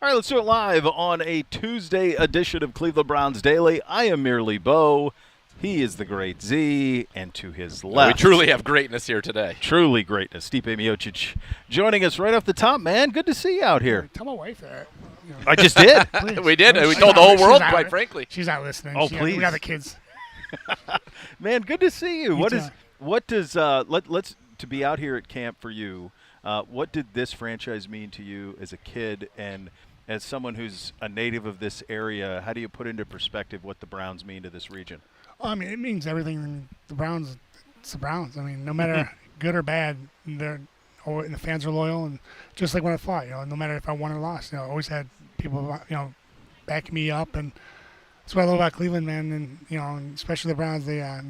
All right, let's do it live on a Tuesday edition of Cleveland Browns Daily. I am merely Bo. He is the great Z, and to his left, We truly have greatness here today. truly greatness, Stipe Miocic, joining us right off the top, man. Good to see you out here. Tell my wife that. You know, I just did. please. We did. We She's told the not- whole she's world, not- quite frankly. She's not listening. Oh, We please. got the kids. Man, good to see you. You too. What does let's to be out here at camp for you? What did this franchise mean to you as a kid, and as someone who's a native of this area? How do you put into perspective what the Browns mean to this region? I mean, it means everything. The Browns, it's the Browns. I mean, no matter good or bad, the fans are loyal, and just like when I fought, no matter if I won or lost, I always had people, backing me up, and that's what I love about Cleveland, man. And especially the Browns, they're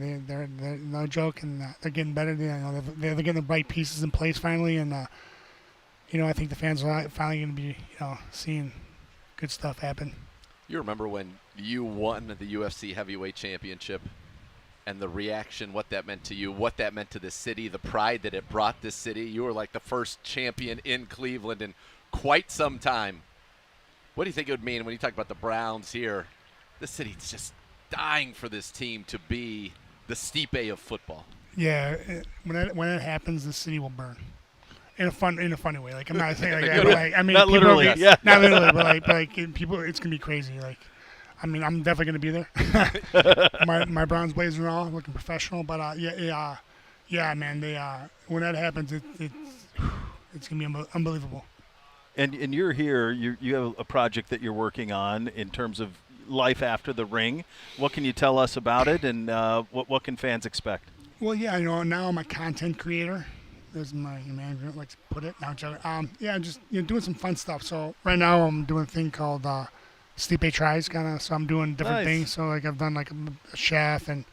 no joke, and they're getting better. They're getting the right pieces in place finally, and I think the fans are finally going to be, seeing good stuff happen. You remember when you won the UFC Heavyweight Championship and the reaction, what that meant to you, what that meant to the city, the pride that it brought this city? You were like the first champion in Cleveland in quite some time. What do you think it would mean when you talk about the Browns here? The city's just dying for this team to be the Stipe of football. Yeah, when that happens, the city will burn. In a funny way. Like, I'm not saying like In a that, good but way. like, I mean, Not people literally, get- yeah. not literally, but like people, it's gonna be crazy. Like, I mean, I'm definitely gonna be there. my Browns blazers and all looking professional, but yeah, man. They when that happens, it's gonna be unbelievable. And you're here. You have a project that you're working on in terms of life after the ring. What can you tell us about it, and what can fans expect? Well, yeah, now I'm a content creator. As my manager likes to put it. Now, just doing some fun stuff. So right now I'm doing a thing called Stipe Tries, kind of. So I'm doing different Nice. things. So like I've done like a chef and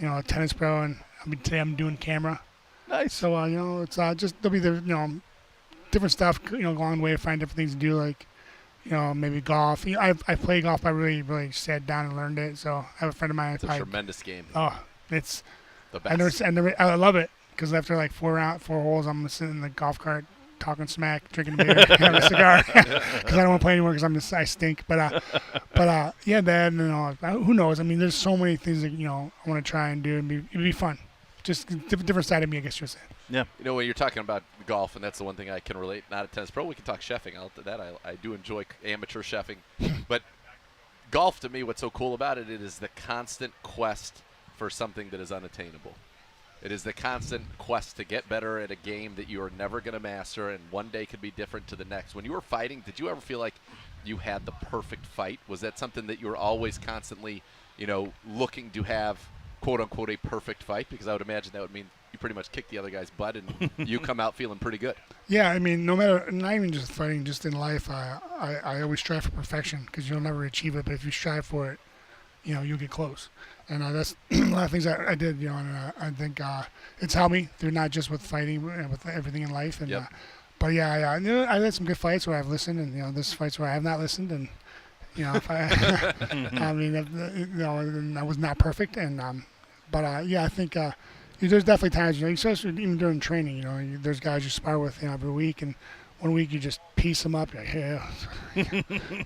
a tennis pro, and today I'm doing camera. Nice. So it's just there'll be different stuff along the way to find different things to do, like maybe golf. I play golf. I really sat down and learned it. So I have a friend of mine. It's a tremendous game. It's The best. I love it. Because after like four holes, I'm sitting in the golf cart talking smack, drinking a beer, having a cigar. Because I don't want to play anymore because I stink. But yeah, that who knows? I mean, there's so many things that I want to try and do, and it'd be fun. Just different side of me, I guess you're saying. Yeah. When you're talking about golf, and that's the one thing I can relate, not a tennis pro, we can talk chefing. I do enjoy amateur chefing. But golf, to me, what's so cool about it is the constant quest for something that is unattainable. It is the constant quest to get better at a game that you are never going to master, and one day could be different to the next. When you were fighting, did you ever feel like you had the perfect fight? Was that something that you were always constantly, looking to have, quote-unquote, a perfect fight? Because I would imagine that would mean you pretty much kick the other guy's butt and you come out feeling pretty good. Yeah, I mean, no matter, not even just fighting, just in life, I always strive for perfection because you'll never achieve it, but if you strive for it, you'll get close. And that's a lot of things I did, and I think it's helped me through not just with fighting, with everything in life. And Yep. but yeah, I had some good fights where I've listened, and there's fights where I have not listened, and if I, I mean, and I was not perfect, and but yeah, I think there's definitely times, especially even during training, there's guys you spar with every week, and one week you just piece them up, you're like, yeah,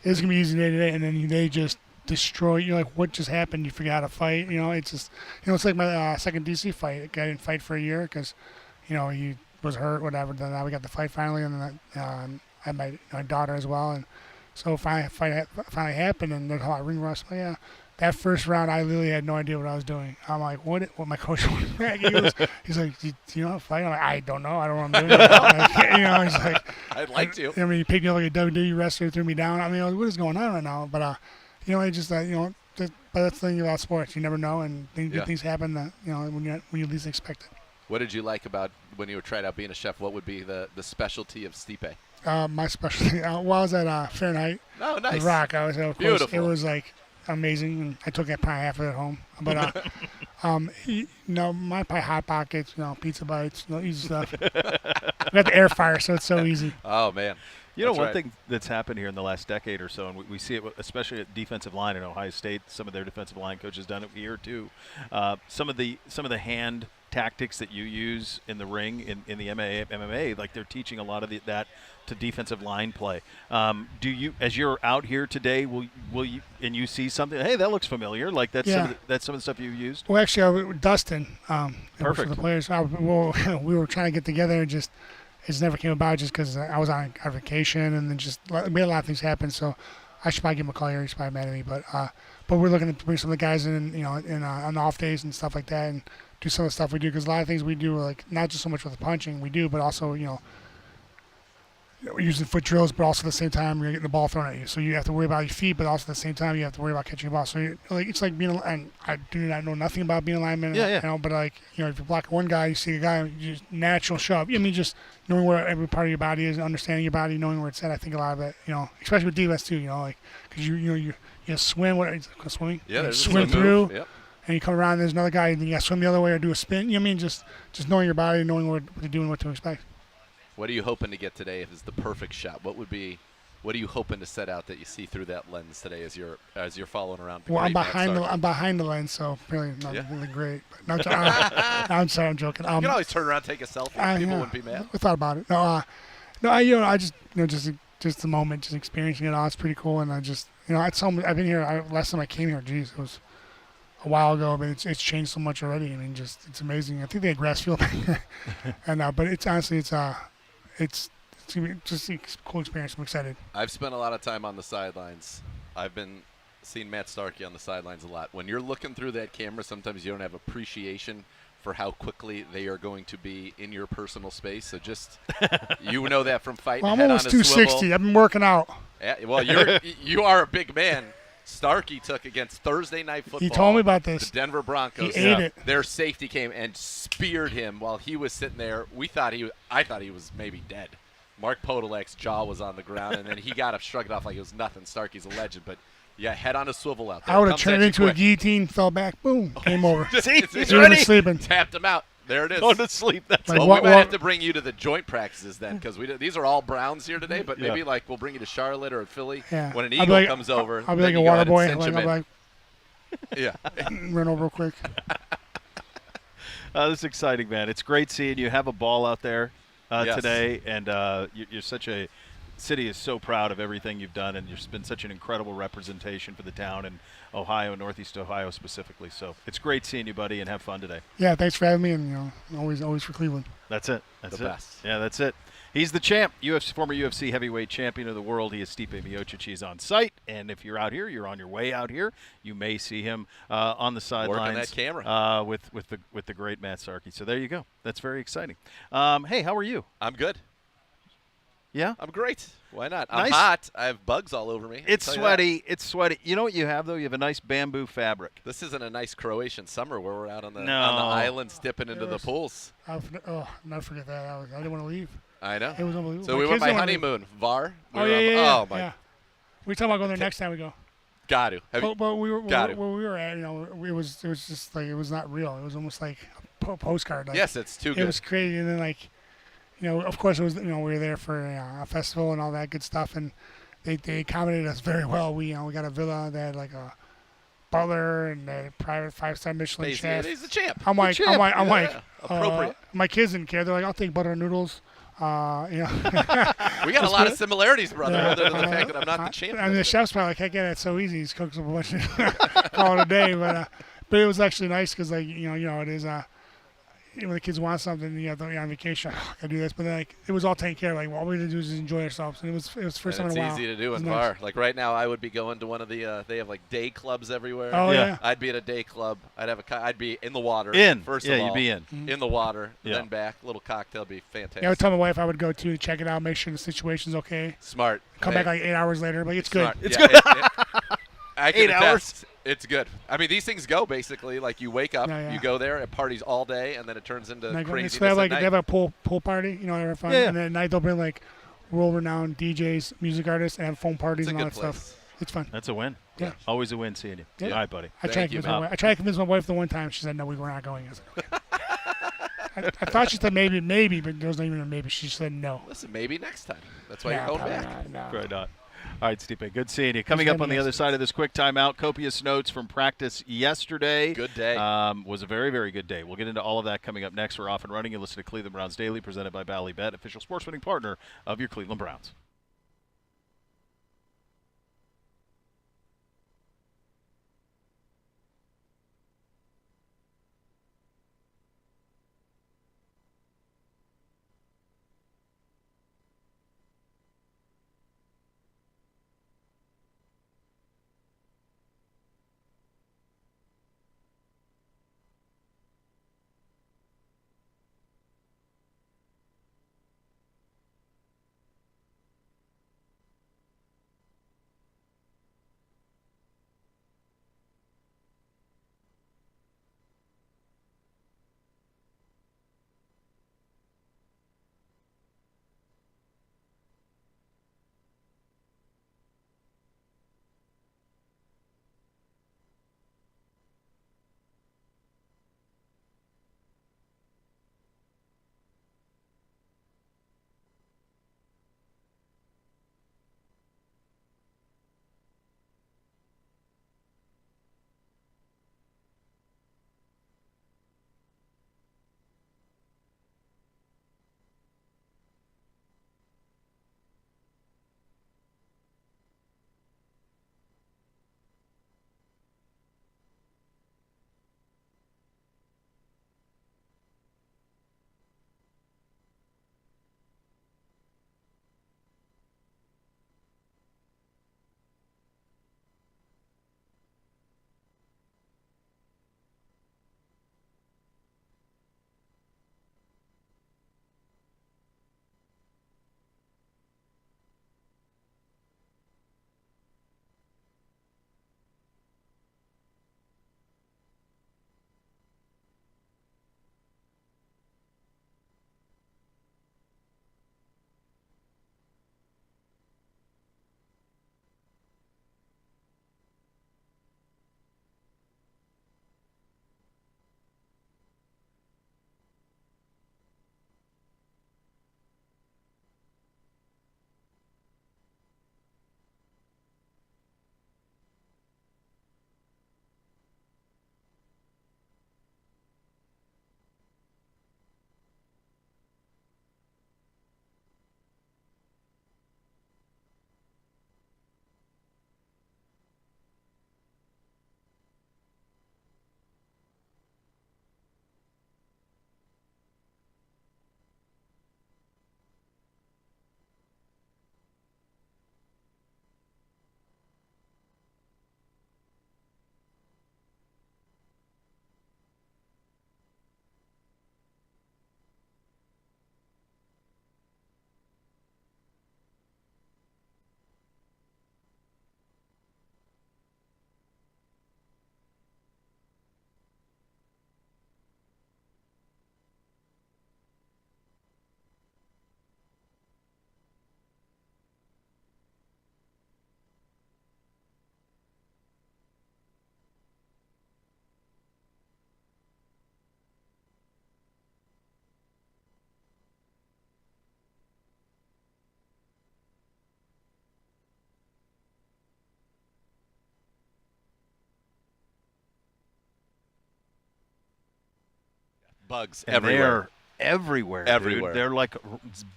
it's gonna be easy today, and then they just destroy you. Like, what just happened? You forgot how to fight. It's just it's like my second DC fight. I didn't fight for a year because he was hurt, whatever. Then now we got the fight finally, and then I had my daughter as well, and so finally happened, and there's a lot of ring rust. But yeah, that first round I literally had no idea what I was doing. I'm like, what my coach wanted. He's like, do you know how to fight? I'm like, I don't know. I don't know what I'm doing. He's like, I'd like to. I mean, he picked me up like a WWE wrestler, threw me down. I mean, what is going on right now? But it just but that's the thing about sports. You never know, and good things happen that when you least expect it. What did you like about when you were trying out being a chef? What would be the specialty of Stipe? My specialty. While I was at Fahrenheit, Oh, nice. The Rock, of course, Beautiful. it was like amazing, and I took that pie half of it home. But my pie hot pockets, pizza bites, easy stuff. We got the air fryer, so it's so easy. Oh, man. That's One right. thing that's happened here in the last decade or so, and we see it especially at defensive line in Ohio State. Some of their defensive line coaches done it here too. Some of the hand tactics that you use in the ring in the MMA, like they're teaching a lot of that to defensive line play. Do you, as you're out here today, will you and you see something? Hey, that looks familiar. Like that's that's some of the stuff you used. Well, actually, Dustin, Perfect. for the players, we were trying to get together and just it never came about just because I was on vacation and then just we had a lot of things happen. So I should probably give him a call here. He's probably mad at me, but we're looking to bring some of the guys in, on off days and stuff like that, and do some of the stuff we do because a lot of things we do, like not just so much with the punching we do, but also we're using foot drills, but also at the same time you're getting the ball thrown at you, so you have to worry about your feet, but also at the same time you have to worry about catching the ball. So it's like being, and I do not know nothing about being a lineman, but like if you block one guy, you see a guy, you just natural shove. I mean, just knowing where every part of your body is, understanding your body, knowing where it's at. I think a lot of it, especially with defense too, like because you swim, swimming, Yeah, there's swim a through. move. Yep. And you come around, there's another guy, and you got to swim the other way or do a spin. Just knowing your body, knowing what to do and what to expect. What are you hoping to get today if it's the perfect shot? What are you hoping to set out that you see through that lens today as you're following around? Well, I'm behind the lens, so really not really great. But no, I'm sorry, I'm joking. You can always turn around, and take a selfie. People wouldn't be mad. We thought about it. I just just the moment, just experiencing it all. It's pretty cool, and I just I've been here. Last time I came here, geez, it was a while ago, but it's changed so much already. I mean, it's amazing. I think they had grass field, and but it's honestly it's just a cool experience. I'm excited. I've spent a lot of time on the sidelines. I've been seeing Matt Starkey on the sidelines a lot. When you're looking through that camera, sometimes you don't have appreciation for how quickly they are going to be in your personal space. So just that from fighting. Well, I'm head almost on a 260. swivel. I've been working out. Yeah, well, you are a big man. Starkey took against Thursday Night Football. He told me about this. The Denver Broncos. He ate it. Their safety came and speared him while he was sitting there. I thought he was maybe dead. Mark Podolak's jaw was on the ground, and then he got up, shrugged it off like it was nothing. Starkey's a legend, but yeah, head on a swivel out there. I would have turned into a guillotine, fell back, boom, game over. He's ready. Sleeping. Tapped him out. There it is. Go to sleep. That's Like, Well, what- we might what- have to bring you to the joint practices then, because these are all Browns here today. But maybe we'll bring you to Charlotte or Philly Yeah. when an I'll be eagle like- comes over. I'll be then like a you go water ahead and boy. cinch him I'll be in. like, run over real quick. This is exciting, man. It's great seeing you. Have a ball out there Yes. today, and you're such a city is so proud of everything you've done, and you've been such an incredible representation for the town and Ohio, Northeast Ohio specifically. So it's great seeing you, buddy, and have fun today. Yeah, thanks for having me, and always for Cleveland. That's it. That's The it. best. Yeah, that's it. He's the champ, former UFC heavyweight champion of the world. He is Stipe Miocic. He's on site, and if you're out here, you're on your way out here, you may see him on the sidelines. that camera. with the great Matt Starkey. So there you go. That's very exciting. Hey, how are you? I'm good. Yeah? I'm great. Why not? I'm Nice. hot. I have bugs all over me. It's I'll tell you that. sweaty. It's sweaty. You know what you have, though? You have a nice bamboo fabric. This isn't a nice Croatian summer where we're out on the No. islands dipping into the Yes. pools. I'll never forget that. I didn't want to leave. I know. It was unbelievable. So we went kids my didn't wanna leave. honeymoon, VAR. Oh yeah. Oh my. Yeah. We're talking about going there next time we go. Got to. Have you, But we were Got it. where we were at. It was just like it was not real. It was almost like a postcard. Like, yes, it's too It good. was crazy, and then of course it was. We were there for a festival and all that good stuff, and they accommodated us very well. We got a villa that had like a butler and a private 5-star Michelin He's chef. the champ. I'm like, Yeah, appropriate. My kids didn't care. They're like, I'll take butter noodles. We got a lot of similarities, brother, Yeah. other than the fact that I'm not the champion. I mean, the chef's probably like, heck yeah, that's so easy. He's cooks up a bunch of call it a day. But it was actually nice because it is. When the kids want something, you have to on vacation. I do this, but then it was all taken care of. Like all we had to do is just enjoy ourselves, and it was first time And in a it's while. easy to do It was in nice. VAR. Like right now, I would be going to one of the. They have like day clubs everywhere. Oh Yeah. yeah. I'd be at a day club. I'd be in the water. In. First Yeah, of all, you'd be in. in the water, Yeah. then back. Little cocktail, be fantastic. Yeah, I would tell my wife I would go to check it out, make sure the situation's okay. Smart. Come back like 8 hours later, but it's good. Smart. It's Yeah, good. I can 8 hours? attest. It's good. I mean, these things go basically like you wake up, Yeah. you go there, it parties all day, and then it turns into Like, craziness so they have at they night. have a pool party, they have fun, Yeah. and then at night they'll bring like world-renowned DJs, music artists, and have phone parties It's a and all good that place. stuff. It's fun. That's a win. Yeah. Always a win seeing you. Yeah. All right, buddy. I tried Thank to you, convince my man. wife. I tried to convince my wife the one time. She said no, we were not going. I was like, okay. I thought she said maybe, but there was not even a maybe. She said no. Listen, maybe next time. That's why Yeah, you're going probably back. not, no. Right on. All right, Stipe, good seeing you. Coming Thanks up for on the having other us. side of this quick timeout, copious notes from practice yesterday. Good day. Was a very, very good day. We'll get into all of that coming up next. We're off and running. You listen to Cleveland Browns Daily, presented by Ballybet, official sports betting partner of your Cleveland Browns. Bugs And everywhere. they're everywhere. Everywhere. Dude. They're like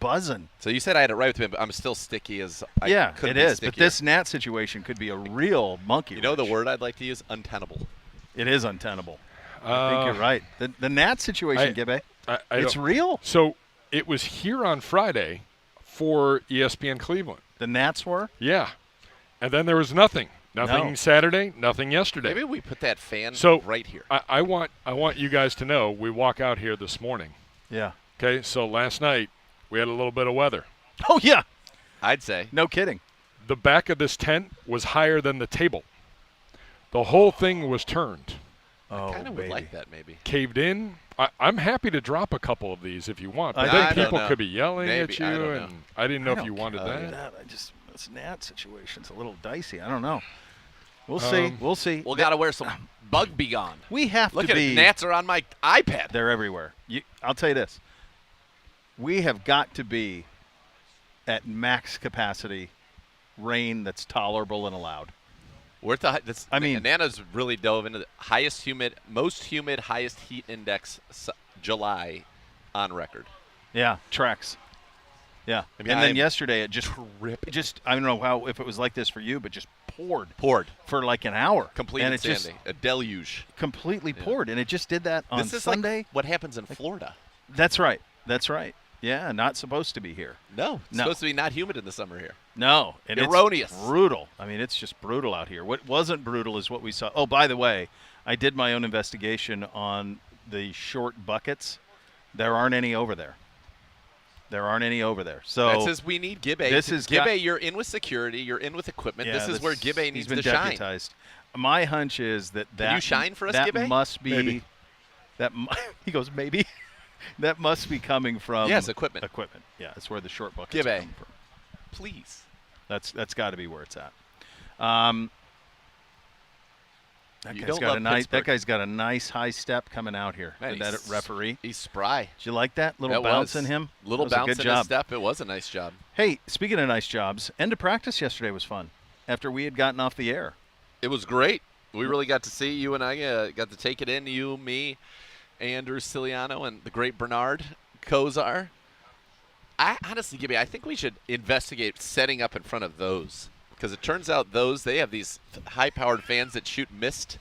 buzzing. So you said I had it right with me, but I'm still sticky as I Yeah, couldn't it be is. But stickier. this gnat situation could be a real monkey You know the wrench. word I'd like to use? Untenable. It is untenable. I think you're right. The gnat situation, Gibbe, I it's don't- real. So it was here on Friday for ESPN Cleveland. The gnats were. Yeah. And then there was nothing. Nothing No. Saturday, nothing yesterday. Maybe we put that fan So right here. I want you guys to know we walk out here this morning. Yeah. Okay, so last night we had a little bit of weather. Oh yeah. I'd say. No kidding. The back of this tent was higher than the table. The whole thing was turned, Oh, Kind of baby. would like that maybe. caved in. I'm happy to drop a couple of these if you want, but I then don't people know. could be yelling Maybe. at you, I don't know. and I didn't know I if you don't wanted care that. about I just this gnat situation's a little dicey. I don't know. We'll see. We'll see. We'll got to wear some bug be gone. We have Look to at be. it. Gnats are on my iPad. They're everywhere. I'll tell you this. We have got to be at max capacity rain that's tolerable and allowed. We're at the. This, I mean- Nana's really dove into the most humid, highest heat index July on record. Yeah, tracks. Yeah, I mean, and then I'm yesterday it just tripping. I don't know if it was like this for you, but just poured Poured, for like an hour. complete and and it just sandy, a deluge. completely poured, and it just did that on This is Sunday. like what happens in Florida. That's right. That's right. Yeah, not supposed to be here. No, it's No. supposed to be not humid in the summer here. No, and Erroneous. It's brutal. I mean, it's just brutal out here. What wasn't brutal is what we saw. Oh, by the way, I did my own investigation on the short buckets. There aren't any over there. So That says we need Gibbe. this is Gibbe. got- You're in with security. You're in with equipment. yeah, this is where Gibbe he's needs been to shine. deputized. My hunch is that you shine for us, that Gibbe? must be Maybe. he goes maybe that must be coming from Yes, equipment. Equipment. Yeah, that's where the short buckets Gibbe. come from. Please. That's got to be where it's at. That You guy's don't got love a nice. Pittsburgh. That guy's got a nice high step coming out here. Man, that he's- referee. He's spry. Did you like that little That bounce was. in him? Little That was a bounce good in his job. step. It was a nice job. Hey, speaking of nice jobs, end of practice yesterday was fun. After we had gotten off the air, It was great. We really got to see you and I got to take it in. You, me, Andrew Ciliano, and the great Bernard Kozar. I honestly, Gibby, I think we should investigate setting up in front of those because it turns out they have these high-powered fans that shoot mist.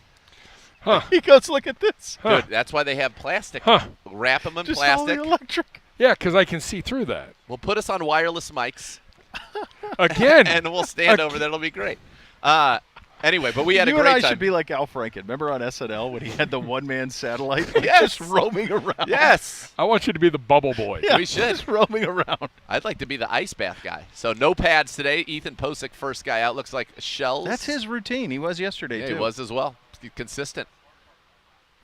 Huh. he goes, "Look at this." Huh. Dude, that's why they have plastic. Huh. Wrap them in Just all plastic. the electric. Yeah, because I can see through that. We'll put us on wireless mics Again. and we'll stand over there. It'll be great. Anyway, but we had you a great and I time. should be like Al Franken. Remember on SNL when he had the one-man satellite Yes. just roaming around? Yes. I want you to be the bubble boy. Yeah, We should. just roaming around. I'd like to be the ice bath guy. So no pads today. Ethan Posick, first guy out. Looks like shells. That's his routine. He was yesterday Yeah, too. he was as well. Consistent.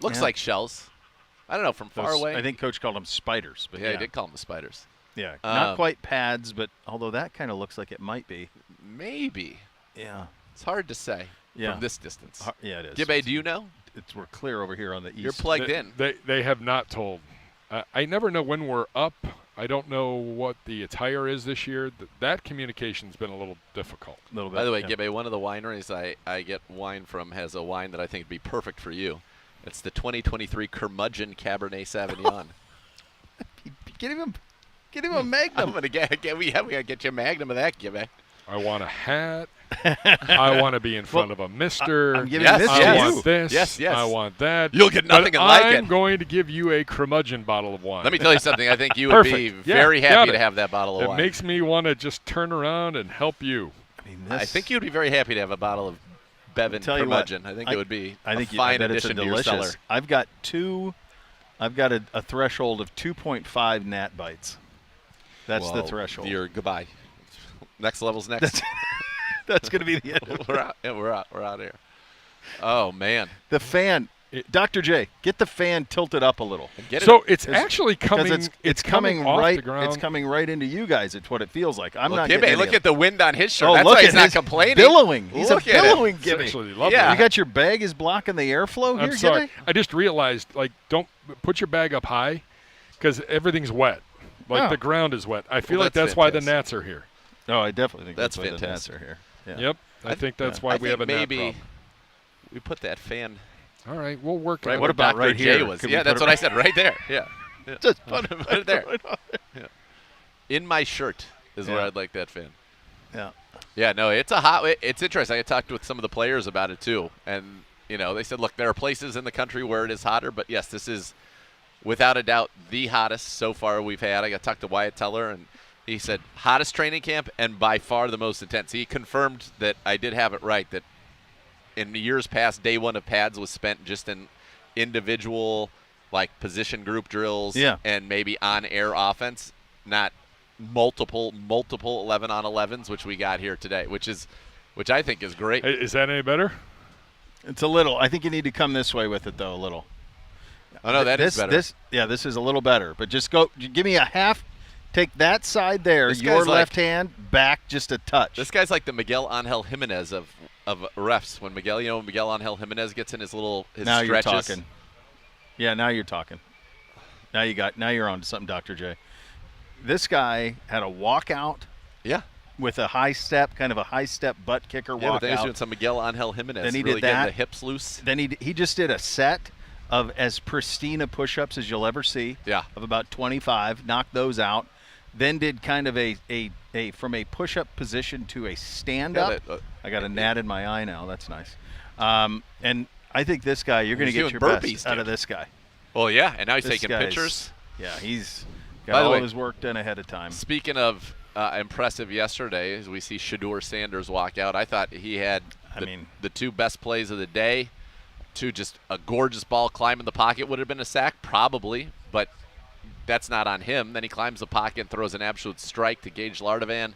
Looks Yeah. like shells. I don't know, from far Those- away. I think Coach called them spiders. But Yeah, he did call them the spiders. Yeah, not Um, quite pads, but although that kind of looks like it might be. Maybe. Yeah. It's hard to say Yeah. from this distance. Yeah, it is. Gibbe, do you know? We're clear over here on the east. You're plugged They- in. They have not told. I never know when we're up. I don't know what the attire is this year. That communication's been a little difficult. A little bit. By the way, yeah. Gibbe, one of the wineries I get wine from has a wine that I think would be perfect for you. It's the 2023 Curmudgeon Cabernet Sauvignon. Get him a I'm Magnum. gonna we gotta get you a Magnum of that, Gibbe. I want a hat. I want to be in front of a mister. I'm giving Yes, this I to yes. you. want this. Yes, yes. I want that. You'll get nothing but like I'm it. going to give you a curmudgeon bottle of wine. Let me tell you something. I think you would be Perfect. Yeah, very got happy it. to have that bottle of It wine. makes me want to just turn around and help you. I mean, I think you'd be very happy to have a bottle of Bevan Tell you what, Curmudgeon. I think it would be I think a fine I bet addition it's a to your cellar. delicious. I've got a threshold of 2.5 gnat bites. That's the Well, threshold. You're goodbye. Next level's next. That's going to be the end. Of it. we're out. Yeah, we're out. We're out here. Oh man. The fan, Dr. J, get the fan tilted up a little. Get So it. it's actually coming. Because it's coming off right. the ground. It's coming right into you guys. It's what it feels like. I'm Look, not Gibbe, getting look any at the wind on his shirt. Oh, That's look why he's at not his complaining. billowing. He's Look a at it. billowing It's Gibby. actually lovely. Yeah. You got your bag is blocking the airflow I'm here, sorry. Gibby? I just realized, don't put your bag up high because everything's wet. Like Oh. the ground is wet. I feel Well, like that's that's why the fantastic. gnats are here. No, I definitely think That's why the fantastic. gnats are here. Yeah. Yep. I think that's why I we have a think gnat maybe problem. we put that fan All right, we'll work right on where it. about Dr. right J here? was. Could we Yeah, put that's it what I right- said right there. Yeah. Yeah. Just put it there. In my shirt is where Yeah. I'd like that fan. Yeah. Yeah, no, it's interesting. I talked with some of the players about it too, and they said, look, there are places in the country where it is hotter, but yes, this is without a doubt the hottest so far we've had. I got to talk to Wyatt Teller, and he said hottest training camp and by far the most intense. He confirmed that I did have it right, that in years past, day one of pads was spent just in individual position group drills Yeah. and maybe on-air offense, not multiple 11-on-11s, which we got here today, which I think is great. Hey, is that any better? It's a little. I think you need to come this way with it, though, a little. Oh, no, that is better. This is a little better. But just give me a half. Take that side there, This your guy's like- left hand, back just a touch. This guy's like the Miguel Angel Jimenez of refs. When Miguel Angel Jimenez gets in his now stretches. you're talking. Yeah, now you're talking. Now you're on to something, Dr. J. This guy had a walkout Yeah. with a high step, kind of a high step butt kicker Yeah, but walk then he's out. doing some Miguel Angel Jimenez. Then he really did getting that. the hips loose. Then he just did a set of as pristine of push-ups as you'll ever see. Yeah. Of about 25, knocked those out. Then did kind of a from a push-up position to a stand-up. Yeah, I got a gnat in my eye now. That's nice. And I think this guy, you're going to He's get your doing best burpees, out dude. of this guy. Well, yeah, and now he's This taking guy's- pictures. Yeah, he's got By the all way- his work done ahead of time. Speaking of impressive yesterday, as we see Shedeur Sanders walk out, I thought he had the two best plays of the day. To just a gorgeous ball climb in the pocket would have been a sack, probably, but that's not on him. Then he climbs the pocket and throws an absolute strike to Gage Lardovan.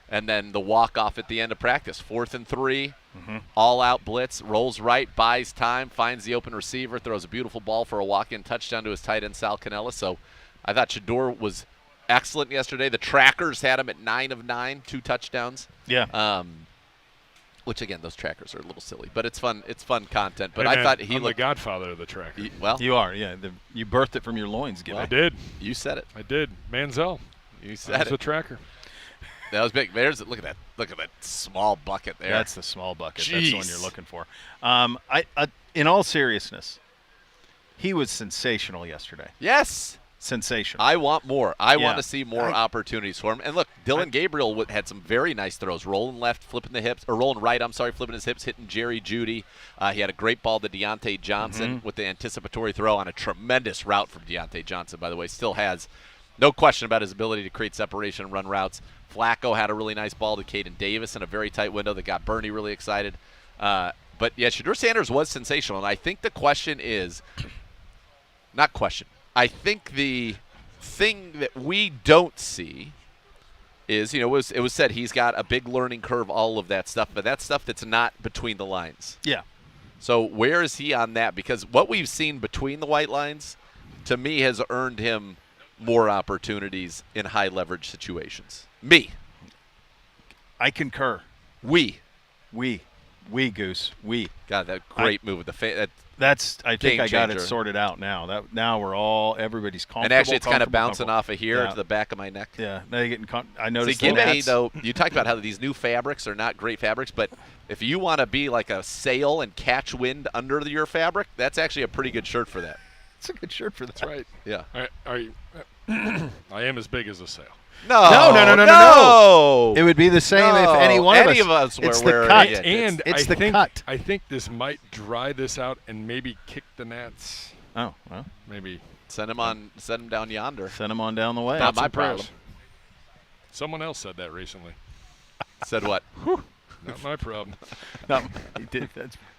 And then the walk-off at the end of practice. 4th and 3, all-out blitz, rolls right, buys time, finds the open receiver, throws a beautiful ball for a walk-in touchdown to his tight end, Sal Cannella. So I thought Shedeur was excellent yesterday. The trackers had him at 9 of 9, 2 touchdowns. Yeah. Which, again, those trackers are a little silly. But it's fun content. But Hey, I man, thought he I'm looked the godfather of the tracker. well, You are, yeah. You birthed it from your loins, Gibby. I did. you said it. I did. Manziel. You I said was it. a tracker. That was big. Look at that small bucket there. That's the small bucket. That's the one Jeez. you're looking for. In all seriousness, he was sensational yesterday. Yes. Sensational. I want more. I Yeah. want to see more opportunities for him. And look, Dylan Gabriel had some very nice throws, rolling left, flipping the hips, or rolling right, flipping his hips, hitting Jerry Jeudy. He had a great ball to Deontay Johnson with the anticipatory throw on a tremendous route from Deontay Johnson, by the way. Still has no question about his ability to create separation and run routes. Flacco had a really nice ball to Caden Davis in a very tight window that got Bernie really excited. But, yeah, Shedeur Sanders was sensational. And I think the question is – not question. I think the thing that we don't see is, it was said he's got a big learning curve, all of that stuff, but that's stuff that's not between the lines. yeah. So where is he on that? Because what we've seen between the white lines, to me, has earned him more opportunities in high leverage situations. Me. I concur. We. We, Goose. We. God, that great move with the face. That's. I think Game I got it changer. sorted out now. Now we're all. Everybody's comfortable. And actually, it's kind of comfortable, bouncing off of here Yeah. to the back of my neck. Yeah. Now you're getting. I See, noticed the Gibby, gnats. though, you talked about how these new fabrics are not great fabrics, but if you want to be like a sail and catch wind under your fabric, that's actually a pretty good shirt for that. It's a good shirt for that. That's right. Yeah. Are you, I am as big as a sail. No. It would be the same No. if any one Any of of us It's were the wearing cut. it. And It's I the think, cut. I think this might dry this out and maybe kick the gnats. Oh, well, Maybe. Send him down yonder. send them on down the way. Not my Some prayers. problem. Someone else said that recently. Said what? Not my problem. No, he did.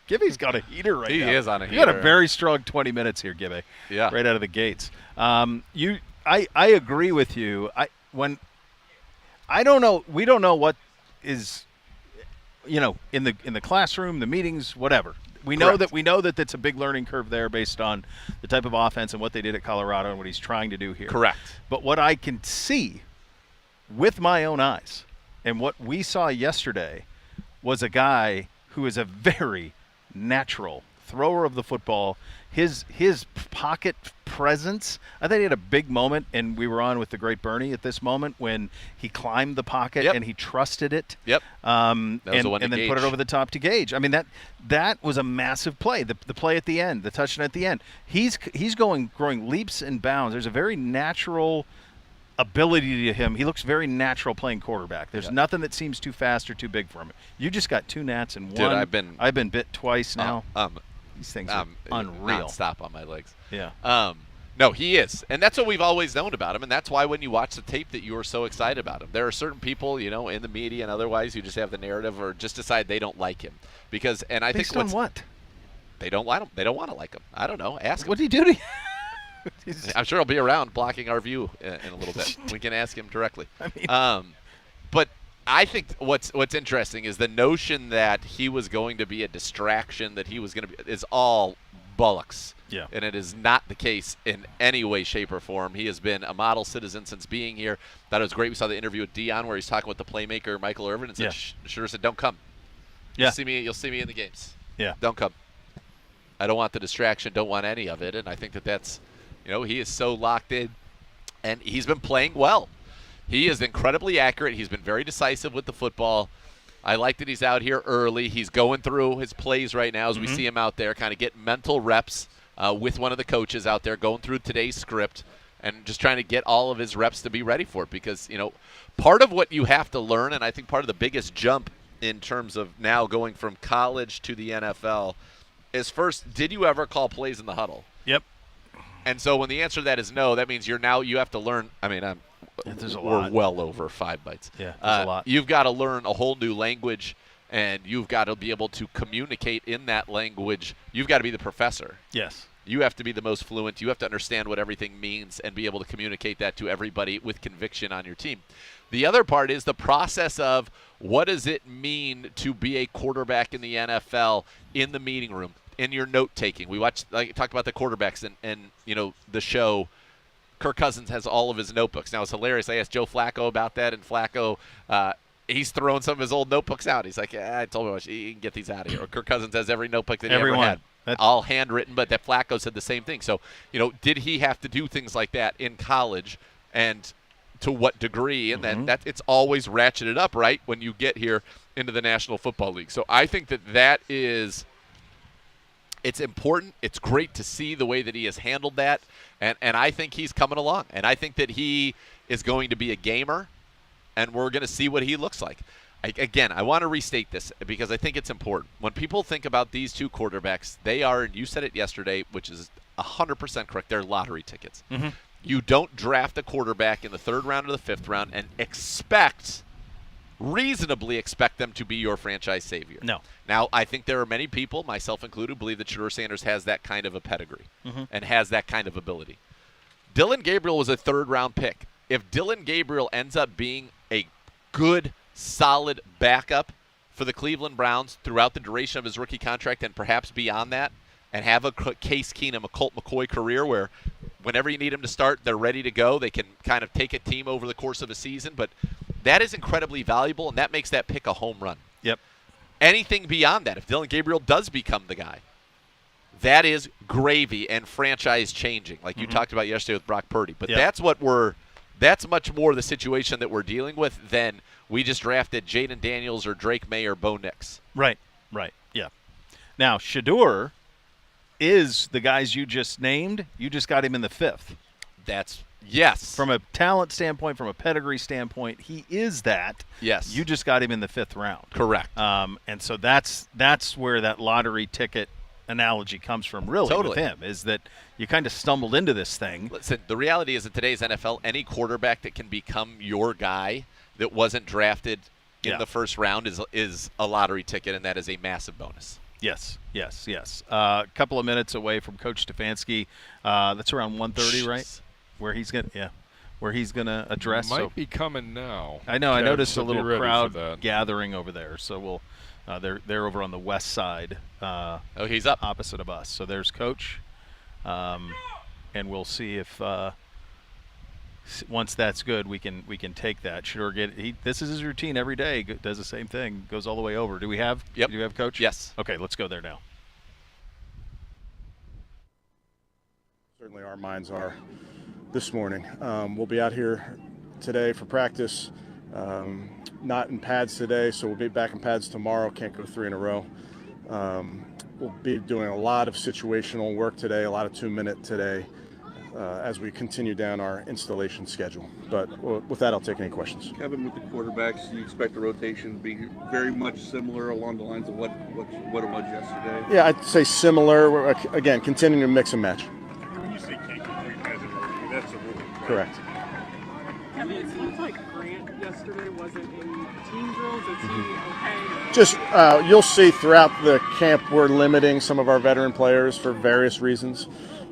Gibby's got a heater right He now. is on a You got a heater. very strong 20 minutes here, Gibby. Yeah. Right out of the gates. I agree with you. I don't know. We don't know what is, in the classroom, the meetings, whatever. We know that that's a big learning curve there based on the type of offense and what they did at Colorado and what he's trying to do here. Correct. But what I can see with my own eyes and what we saw yesterday was a guy who is a very natural thrower of the football. His pocket presence, I think he had a big moment, and we were on with the great Bernie at this moment when he climbed the pocket Yep. and he trusted it. Yep. And That was the one to then put it Gage. over the top to Gage. I mean, that was a massive play. The play at the end, the touchdown at the end. He's growing leaps and bounds. There's a very natural ability to him. He looks very natural playing quarterback. There's nothing that seems too fast or too big for him. You just got 2 gnats in one. Dude, I've been bit twice now. Um, These things are unreal. Stop on my legs. Yeah. No, he is. And that's what we've always known about him. And that's why when you watch the tape that you are so excited about him. There are certain people, in the media and otherwise who just have the narrative or just decide they don't like him. I Based think on what? they don't like him. They don't want to like him. I don't know. Ask him. What did he do to you? I'm sure he'll be around blocking our view in a little bit. We can ask him directly. I mean, But I think what's interesting is the notion that he was going to be a distraction, that he was going to be, is all bollocks. Yeah. And it is not the case in any way, shape, or form. He has been a model citizen since being here. Thought it was great. We saw the interview with Dion where he's talking with the playmaker Michael Irvin and said, Shedeur said, "Don't come. Yeah. You'll see me in the games. Yeah. Don't come. I don't want the distraction. Don't want any of it." And I think that's, he is so locked in, and he's been playing well. He is incredibly accurate. He's been very decisive with the football. I like that he's out here early. He's going through his plays right now as we see him out there, kind of getting mental reps with one of the coaches out there, going through today's script and just trying to get all of his reps to be ready for it. Because, part of what you have to learn, and I think part of the biggest jump in terms of now going from college to the NFL is first, did you ever call plays in the huddle? Yep. And so when the answer to that is no, that means you have to learn. I mean, There's a we're lot. well over 5 bites. Yeah, there's a lot. You've got to learn a whole new language, and you've got to be able to communicate in that language. You've got to be the professor. Yes. You have to be the most fluent. You have to understand what everything means and be able to communicate that to everybody with conviction on your team. The other part is the process of what does it mean to be a quarterback in the NFL in the meeting room, in your note-taking. We talked about the quarterbacks and the show. Kirk Cousins has all of his notebooks. Now, it's hilarious. I asked Joe Flacco about that, and Flacco, he's throwing some of his old notebooks out. He's like, I told him you can get these out of here. Or Kirk Cousins has every notebook that he ever had. All handwritten, but that Flacco said the same thing. So, did he have to do things like that in college, and to what degree? And then it's always ratcheted up, right, when you get here into the National Football League. So I think that is – it's important. It's great to see the way that he has handled that, and I think he's coming along. And I think that he is going to be a gamer, and we're going to see what he looks like. Again, I want to restate this because I think it's important. When people think about these two quarterbacks, they are, and you said it yesterday, which is 100% correct, they're lottery tickets. Mm-hmm. You don't draft a quarterback in the 3rd round or the 5th round and reasonably expect them to be your franchise savior. No. Now, I think there are many people, myself included, believe that Shedeur Sanders has that kind of a pedigree and has that kind of ability. Dillon Gabriel was a 3rd-round pick. If Dillon Gabriel ends up being a good, solid backup for the Cleveland Browns throughout the duration of his rookie contract and perhaps beyond that, and have a Case Keenum, a Colt McCoy career where whenever you need them to start, they're ready to go. They can kind of take a team over the course of a season, but that is incredibly valuable, and that makes that pick a home run. Yep. Anything beyond that, if Dillon Gabriel does become the guy, that is gravy and franchise changing, like you talked about yesterday with Brock Purdy. But that's much more the situation that we're dealing with than we just drafted Jaden Daniels or Drake May or Bo Nix. Right, yeah. Now, Shedeur is the guys you just named. You just got him in the 5th. Yes. From a talent standpoint, from a pedigree standpoint, he is that. Yes. You just got him in the 5th round. Correct. And so that's where that lottery ticket analogy comes from, really, Totally. with him, is that you kind of stumbled into this thing. Listen, the reality is in today's NFL, any quarterback that can become your guy that wasn't drafted in the 1st round is a lottery ticket, and that is a massive bonus. Yes. A couple of minutes away from Coach Stefanski. That's around 1:30, right? Where he's gonna address. Might be coming now. I know. I Kev, noticed so a be little ready for crowd that. gathering over there. So we'll. They're over on the west side. He's up opposite of us. So there's Coach, and we'll see if once that's good, we can take that. This is his routine every day. Does the same thing. Goes all the way over. Do we have? Yep. Do you have Coach? Yes. Okay, let's go there now. Certainly our minds are this morning. We'll be out here today for practice. Not in pads today, so we'll be back in pads tomorrow. Can't go 3 in a row. We'll be doing a lot of situational work today, a lot of 2-minute today, as we continue down our installation schedule. But with that, I'll take any questions. Kevin, with the quarterbacks, you expect the rotation to be very much similar along the lines of what it was yesterday? Yeah, I'd say similar. We're, again, continuing to mix and match. When you say can't go 3 pads in a row, that's a rule. Right? Correct. Kevin, it seems like Grant yesterday wasn't in team drills. Is he okay? Just you'll see throughout the camp we're limiting some of our veteran players for various reasons.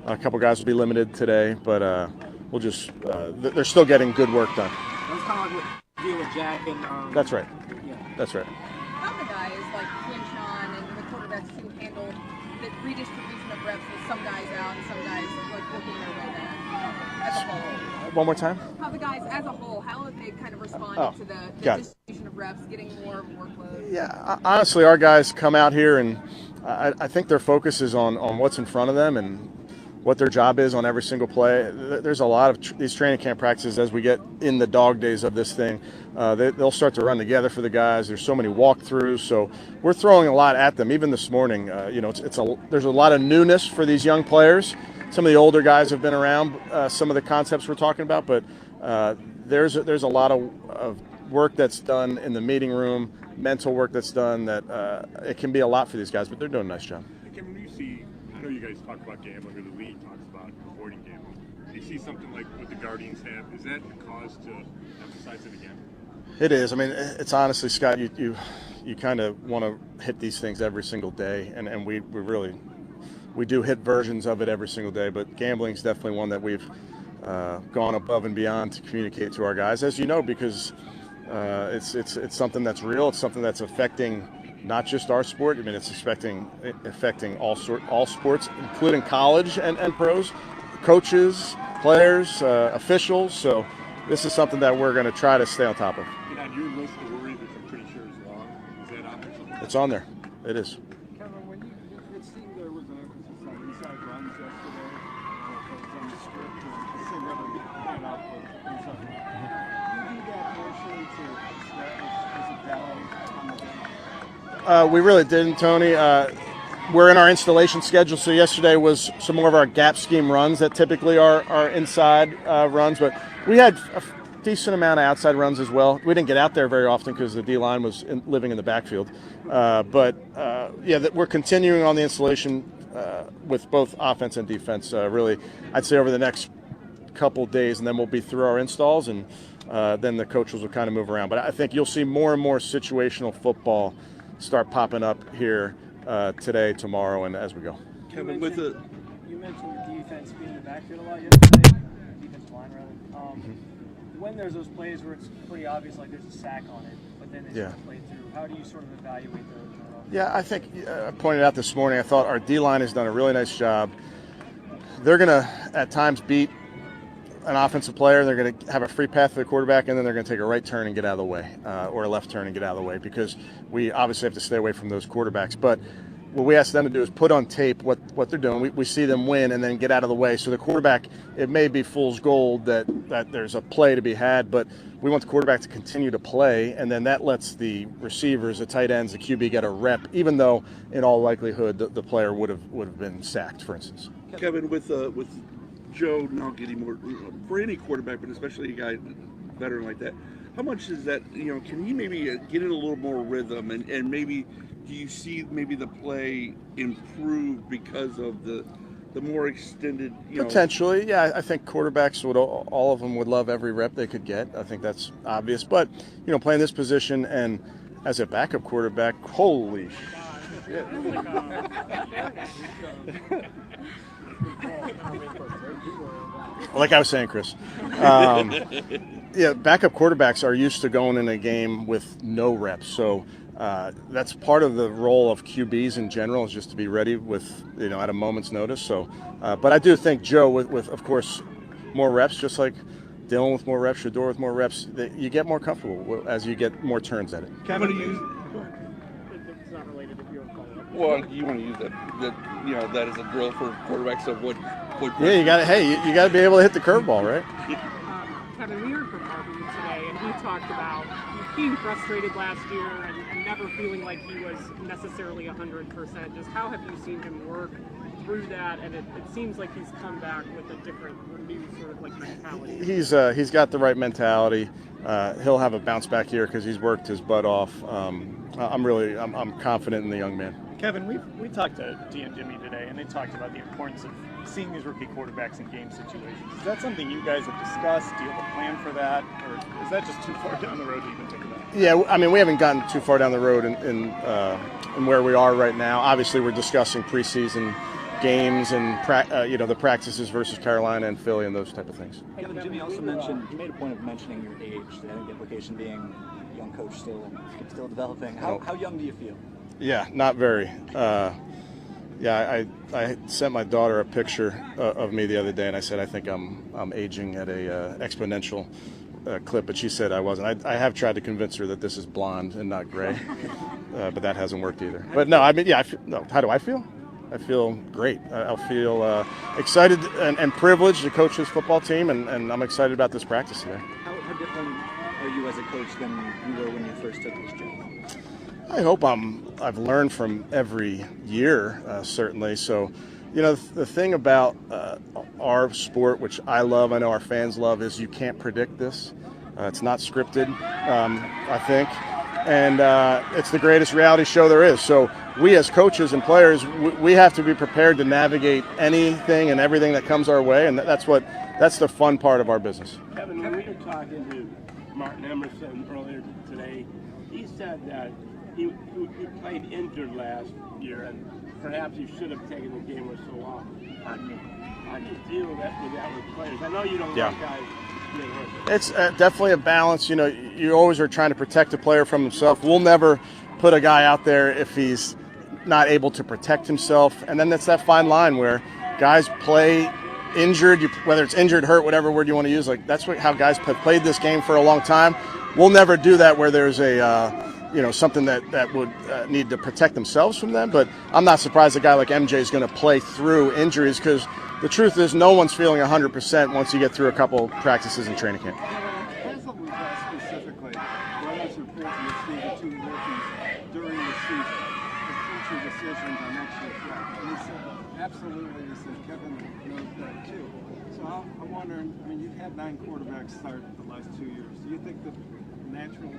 A couple guys will be limited today, but we'll just they're still getting good work done. That was kind of like what you did with Jack and. That's right. Yeah. That's right. How the guys like Quinshon and the quarterbacks who handled the redistribution of reps with some guys out and some guys like working their way back as a whole? One more time. How the guys as a whole, how have they kind of responded to the distribution of reps, getting more workload? Yeah, honestly, our guys come out here and I think their focus is on what's in front of them, and what their job is on every single play. There's a lot of these training camp practices as we get in the dog days of this thing. They'll start to run together for the guys. There's so many walkthroughs, so we're throwing a lot at them. Even this morning, there's a lot of newness for these young players. Some of the older guys have been around some of the concepts we're talking about, but there's a lot of work that's done in the meeting room, mental work that's done that it can be a lot for these guys, but they're doing a nice job. Kevin, when you see, I know you guys talk about gambling, or the league talks about avoiding gambling. You see something like what the Guardians have. Is that a cause to emphasize it again? It is. I mean, it's honestly, Scott, you kind of want to hit these things every single day, and we do hit versions of it every single day, but gambling is definitely one that we've gone above and beyond to communicate to our guys, as you know, because it's something that's real. It's something that's affecting not just our sport. I mean, it's affecting all sports, including college and pros, coaches, players, officials. So this is something that we're going to try to stay on top of. And on your list of worries, which I'm pretty sure is long, is that on there? It's on there. It is. Kevin, it seemed there was an emphasis on inside runs yesterday. On the script, and the same never playing out for inside runs. Do you do that motion to establish physicality on the game? We really didn't, Tony. We're in our installation schedule, so yesterday was some more of our gap scheme runs that typically are inside runs, but we had a decent amount of outside runs as well. We didn't get out there very often because the D-line was living in the backfield. We're continuing on the installation with both offense and defense. Really, I'd say over the next couple days, and then we'll be through our installs, and then the coaches will kind of move around. But I think you'll see more and more situational football start popping up here today, tomorrow, and as we go. Kevin, you mentioned the defense being in the backfield a lot yesterday, defensive line rather. When there's those plays where it's pretty obvious, like there's a sack on it, but then they just play through, how do you sort of evaluate those? Yeah, I think I pointed out this morning, I thought our D-line has done a really nice job. They're going to, at times, beat an offensive player. They're going to have a free path to the quarterback, and then they're going to take a right turn and get out of the way, or a left turn and get out of the way, because we obviously have to stay away from those quarterbacks. But what we ask them to do is put on tape what they're doing. We see them win and then get out of the way. So the quarterback, it may be fool's gold that there's a play to be had, but we want the quarterback to continue to play, and then that lets the receivers, the tight ends, the QB get a rep, even though in all likelihood the player would have been sacked, for instance. Kevin, with Joe now getting more for any quarterback, but especially a guy veteran like that, how much is that? Can he maybe get in a little more rhythm, and maybe do you see maybe the play improve because of the more extended? Potentially, yeah. I think quarterbacks all of them would love every rep they could get. I think that's obvious. But playing this position and as a backup quarterback, holy shit. Like I was saying, Chris, backup quarterbacks are used to going in a game with no reps, so that's part of the role of QBs in general, is just to be ready with at a moment's notice. So, but I do think Joe, with of course more reps, just like Dylan with more reps, Shedeur with more reps, you get more comfortable as you get more turns at it. Kevin, It's not related if you want to call it up. well, you want to use that as a drill for quarterbacks of what. Yeah, you got to be able to hit the curveball, right? Kevin, we heard from Harvey today, and he talked about being frustrated last year and never feeling like he was necessarily 100%. Just how have you seen him work through that? And it seems like he's come back with a different, renewed sort of like mentality. He's got the right mentality. He'll have a bounce back here because he's worked his butt off. I'm confident in the young man. Kevin, we talked to Dee and Jimmy today, and they talked about the importance of seeing these rookie quarterbacks in game situations. Is that something you guys have discussed? Do you have a plan for that, or is that just too far down the road to even think about? Yeah, I mean, we haven't gotten too far down the road in where we are right now. Obviously, we're discussing preseason games and the practices versus Carolina and Philly and those type of things. Hey, Kevin, Jimmy also mentioned, you made a point of mentioning your age. I think the implication being a young coach still developing. How young do you feel? Yeah, not very. I sent my daughter a picture of me the other day, and I said I think I'm aging at a exponential clip, but she said I wasn't. I have tried to convince her that this is blonde and not gray, but that hasn't worked either. But no, I mean, yeah. How do I feel? I feel great. I feel excited and privileged to coach this football team, and I'm excited about this practice today. How different are you as a coach than you were when you first took this job? I hope I've learned from every year, certainly. So, the thing about our sport, which I love, I know our fans love, is you can't predict this. It's not scripted, I think. And it's the greatest reality show there is. So we as coaches and players, we have to be prepared to navigate anything and everything that comes our way. And that's the fun part of our business. Kevin, when we were talking to Martin Emerson earlier today, he said that he played injured last year, and perhaps he should have taken the game with so long. How do you deal with that with players? I know you don't want guys getting hurt. It's definitely a balance. You always are trying to protect a player from himself. We'll never put a guy out there if he's not able to protect himself. And then that's that fine line where guys play injured, whether it's injured, hurt, whatever word you want to use. Like that's how guys have played this game for a long time. We'll never do that where there's something that would need to protect themselves from them. But I'm not surprised a guy like MJ is going to play through injuries, because the truth is no one's feeling 100% once you get through a couple practices in training camp. Specifically, what is important to see the two rookies during the season, the future decisions on next year's draft? And he said, absolutely, he said, Kevin knows that too. So I'm wondering, you've had 9 quarterbacks start the last 2 years. Do you think the natural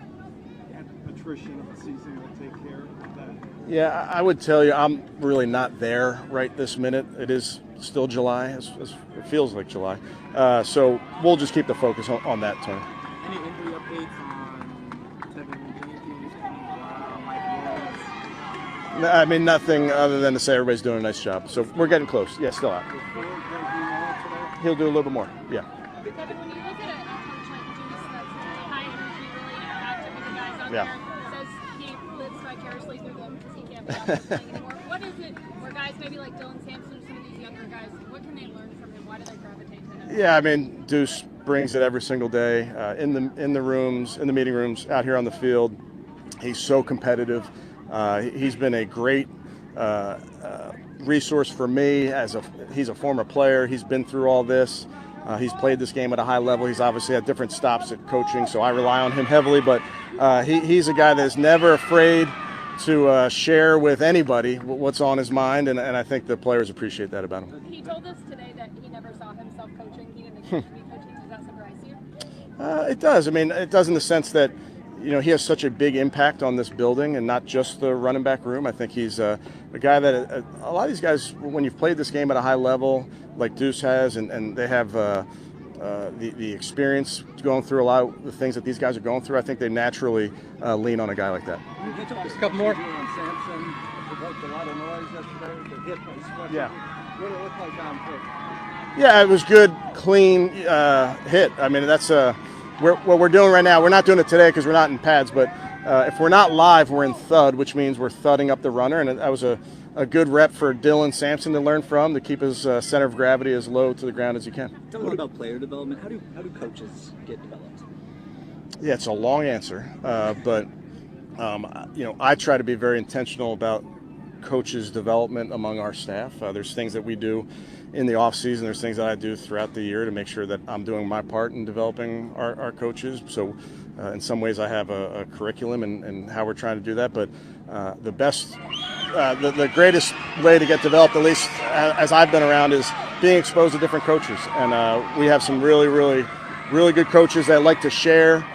attrition of the season will take care of that? Yeah, I would tell you I'm really not there right this minute. It is still July. It feels like July. So we'll just keep the focus on that, Tony. Any injury updates on Tevin McGinty? Nothing other than to say everybody's doing a nice job. So we're getting close. Yeah, still out. He'll do a little bit more. Yeah. Kevin, when you look at a coach like Deuce that's really high energy, really interactive with the guys out there, says he lives vicariously through them because he can't be out there playing anymore. What is it where guys maybe like Dylan Sampson, some of these younger guys, what can they learn from him? Why do they gravitate to him? Yeah, Deuce brings it every single day in the rooms, in the meeting rooms, out here on the field. He's so competitive. He's been a great resource for me. He's a former player. He's been through all this. He's played this game at a high level. He's obviously had different stops at coaching, so I rely on him heavily. But he's a guy that's never afraid to share with anybody what's on his mind, and I think the players appreciate that about him. He told us today that he never saw himself coaching. He didn't expect to be coaching. Does that surprise you? It does. It does in the sense that he has such a big impact on this building, and not just the running back room. I think he's a guy that a lot of these guys, when you've played this game at a high level, like Deuce has, and they have the experience going through a lot of the things that these guys are going through, I think they naturally lean on a guy like that. Just a couple more. Sampson provoked a lot of noise yesterday. The hit by Sweat. Yeah. What did it look like on pitch? Yeah, it was good, clean hit. That's what we're doing right now. We're not doing it today because we're not in pads, but if we're not live, we're in thud, which means we're thudding up the runner, and that was a good rep for Dylan Sampson to learn from, to keep his center of gravity as low to the ground as he can. Tell me about player development. How do coaches get developed? Yeah, it's a long answer, but I try to be very intentional about coaches' development among our staff. There's things that we do in the off season. There's things that I do throughout the year to make sure that I'm doing my part in developing our coaches. So in some ways I have a curriculum and how we're trying to do that, but the greatest way to get developed, at least as I've been around, is being exposed to different coaches. And we have some really, really, really good coaches that like to share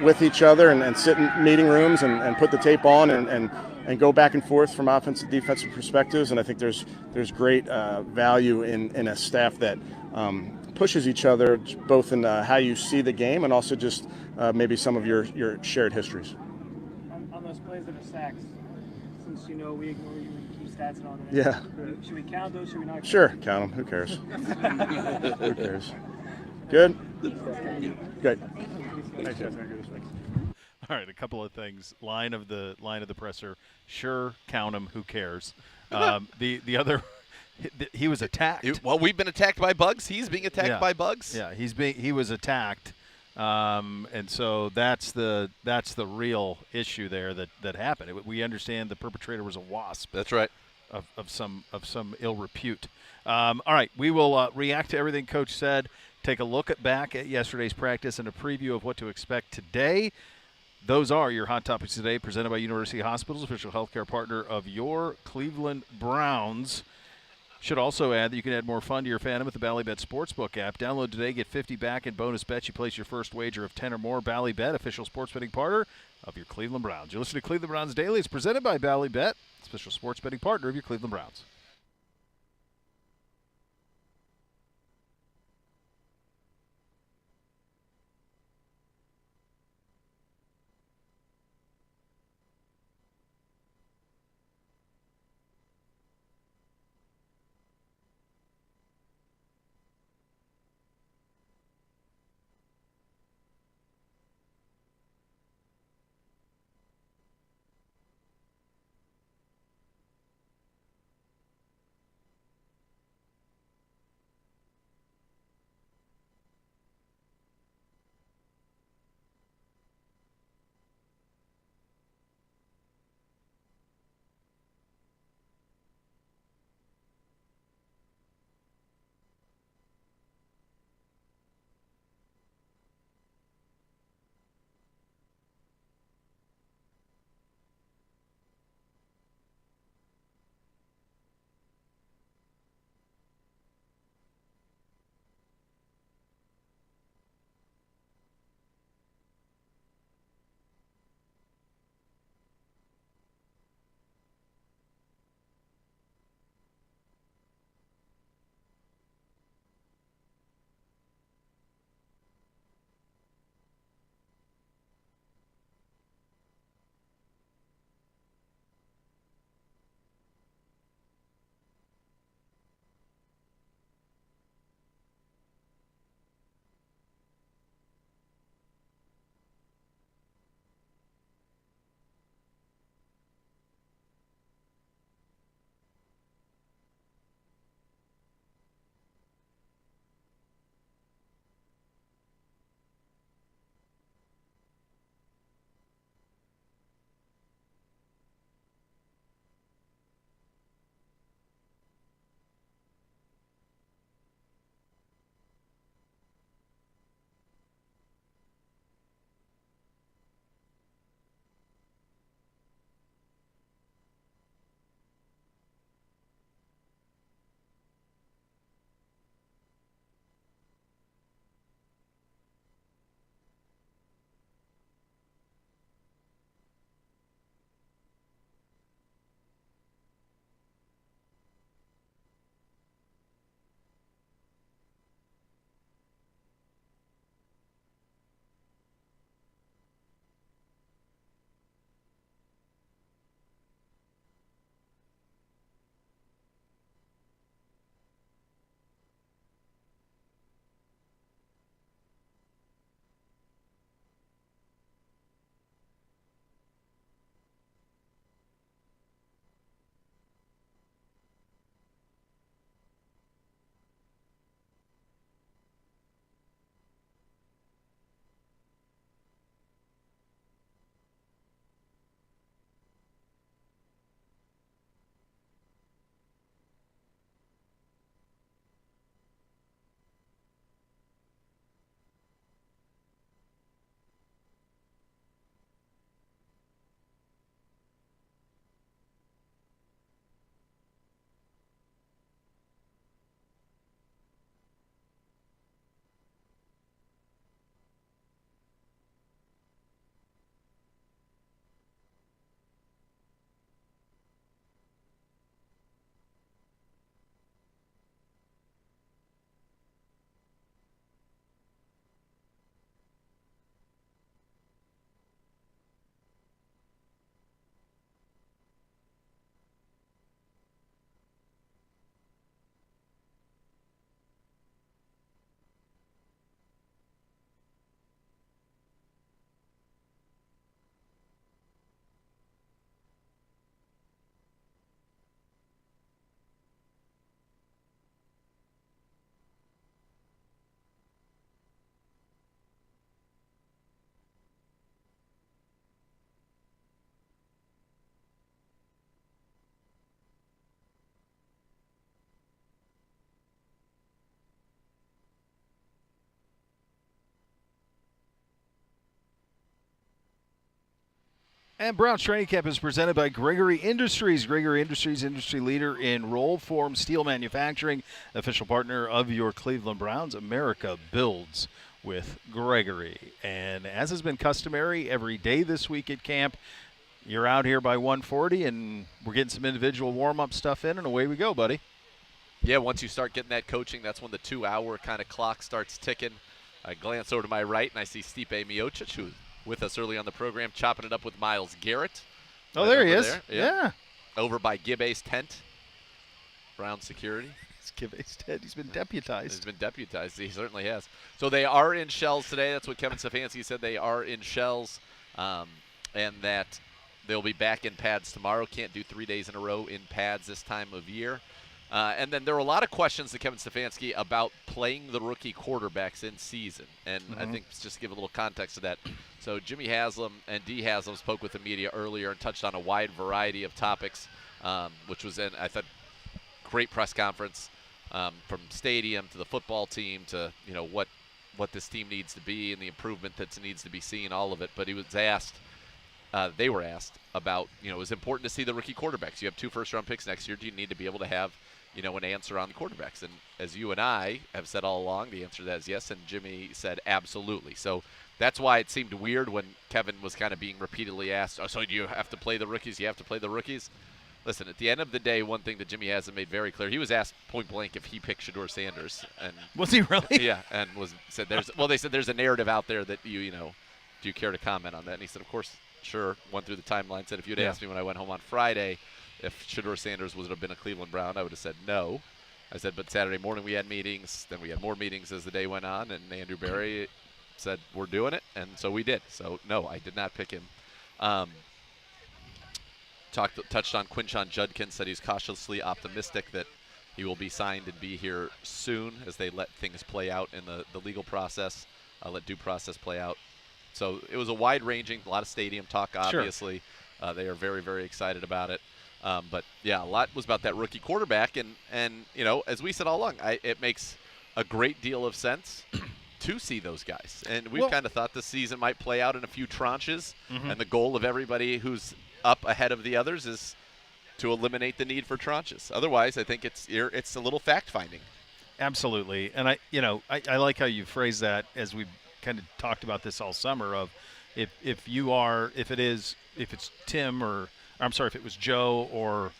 with each other and sit in meeting rooms and put the tape on and go back and forth from offensive, defensive perspectives. And I think there's great value in a staff that pushes each other, both in how you see the game and also just maybe some of your shared histories. On those plays that are sacks, since we ignore you and key stats and all that. Yeah. Should we count those? Should we not? Sure, count them. Who cares? Who cares? Good? Good. Thanks, Jeff. All right, a couple of things. Line of the presser. Sure, count them. Who cares? The other, he was attacked. Well, we've been attacked by bugs. He's being attacked by bugs. Yeah, he was attacked, and so that's the real issue there that happened. We understand the perpetrator was a wasp. That's right. of some ill repute. All right, we will react to everything Coach said. Take a look back at yesterday's practice and a preview of what to expect today. Those are your Hot Topics today, presented by University Hospitals, official healthcare partner of your Cleveland Browns. Should also add that you can add more fun to your fandom with the Ballybet Sportsbook app. Download today, get 50 back in bonus bets. You place your first wager of 10 or more. Ballybet, official sports betting partner of your Cleveland Browns. You listen to Cleveland Browns Daily. It's presented by Ballybet, official sports betting partner of your Cleveland Browns. And Browns Training Camp is presented by Gregory Industries. Gregory Industries, industry leader in roll form steel manufacturing, official partner of your Cleveland Browns. America builds with Gregory. And as has been customary, every day this week at camp, you're out here by 1:40, and we're getting some individual warm-up stuff in, and away we go, buddy. Yeah, once you start getting that coaching, that's when the 2-hour kind of clock starts ticking. I glance over to my right, and I see Stipe Miocic, who was with us early on the program, chopping it up with Myles Garrett. Oh, there he is. There. Yeah. Over by Gibbe's tent. Brown security. It's Gibbe's tent. He's been deputized. He's been deputized. He certainly has. So they are in shells today. That's what Kevin Stefanski said. They are in shells, and that they'll be back in pads tomorrow. Can't do 3 days in a row in pads this time of year. And then there were a lot of questions to Kevin Stefanski about playing the rookie quarterbacks in season. And I think just to give a little context to that. So Jimmy Haslam and Dee Haslam spoke with the media earlier and touched on a wide variety of topics, which was, I thought, great press conference from stadium to the football team to, what this team needs to be and the improvement that needs to be seen, all of it. But he was asked, they were asked about, it was important to see the rookie quarterbacks. You have 2 first-round picks next year. Do you need to be able to have an answer on the quarterbacks? And as you and I have said all along, the answer to that is yes, and Jimmy said absolutely. So that's why it seemed weird when Kevin was kind of being repeatedly asked, so do you have to play the rookies? You have to play the rookies? Listen, at the end of the day, one thing that Jimmy hasn't made very clear, he was asked point blank if he picked Shedeur Sanders. And was he really? Yeah, and they said there's a narrative out there that do you care to comment on that? And he said, of course, sure. Went through the timeline, said if you'd asked me when I went home on Friday if Shedeur Sanders would have been a Cleveland Brown, I would have said no. I said, but Saturday morning we had meetings. Then we had more meetings as the day went on, and Andrew Berry said, we're doing it, and so we did. So, no, I did not pick him. Touched on Quinshon Judkins, said he's cautiously optimistic that he will be signed and be here soon as they let things play out in the legal process, let due process play out. So it was a wide-ranging, a lot of stadium talk, obviously. Sure. They are very, very excited about it. But, yeah, a lot was about that rookie quarterback. And as we said all along, it makes a great deal of sense to see those guys. And we've kind of thought the season might play out in a few tranches. And the goal of everybody who's up ahead of the others is to eliminate the need for tranches. Otherwise, I think it's a little fact-finding. Absolutely. And I like how you phrase that as we kind of talked about this all summer of if it's Tim or I'm sorry, if it was Joe or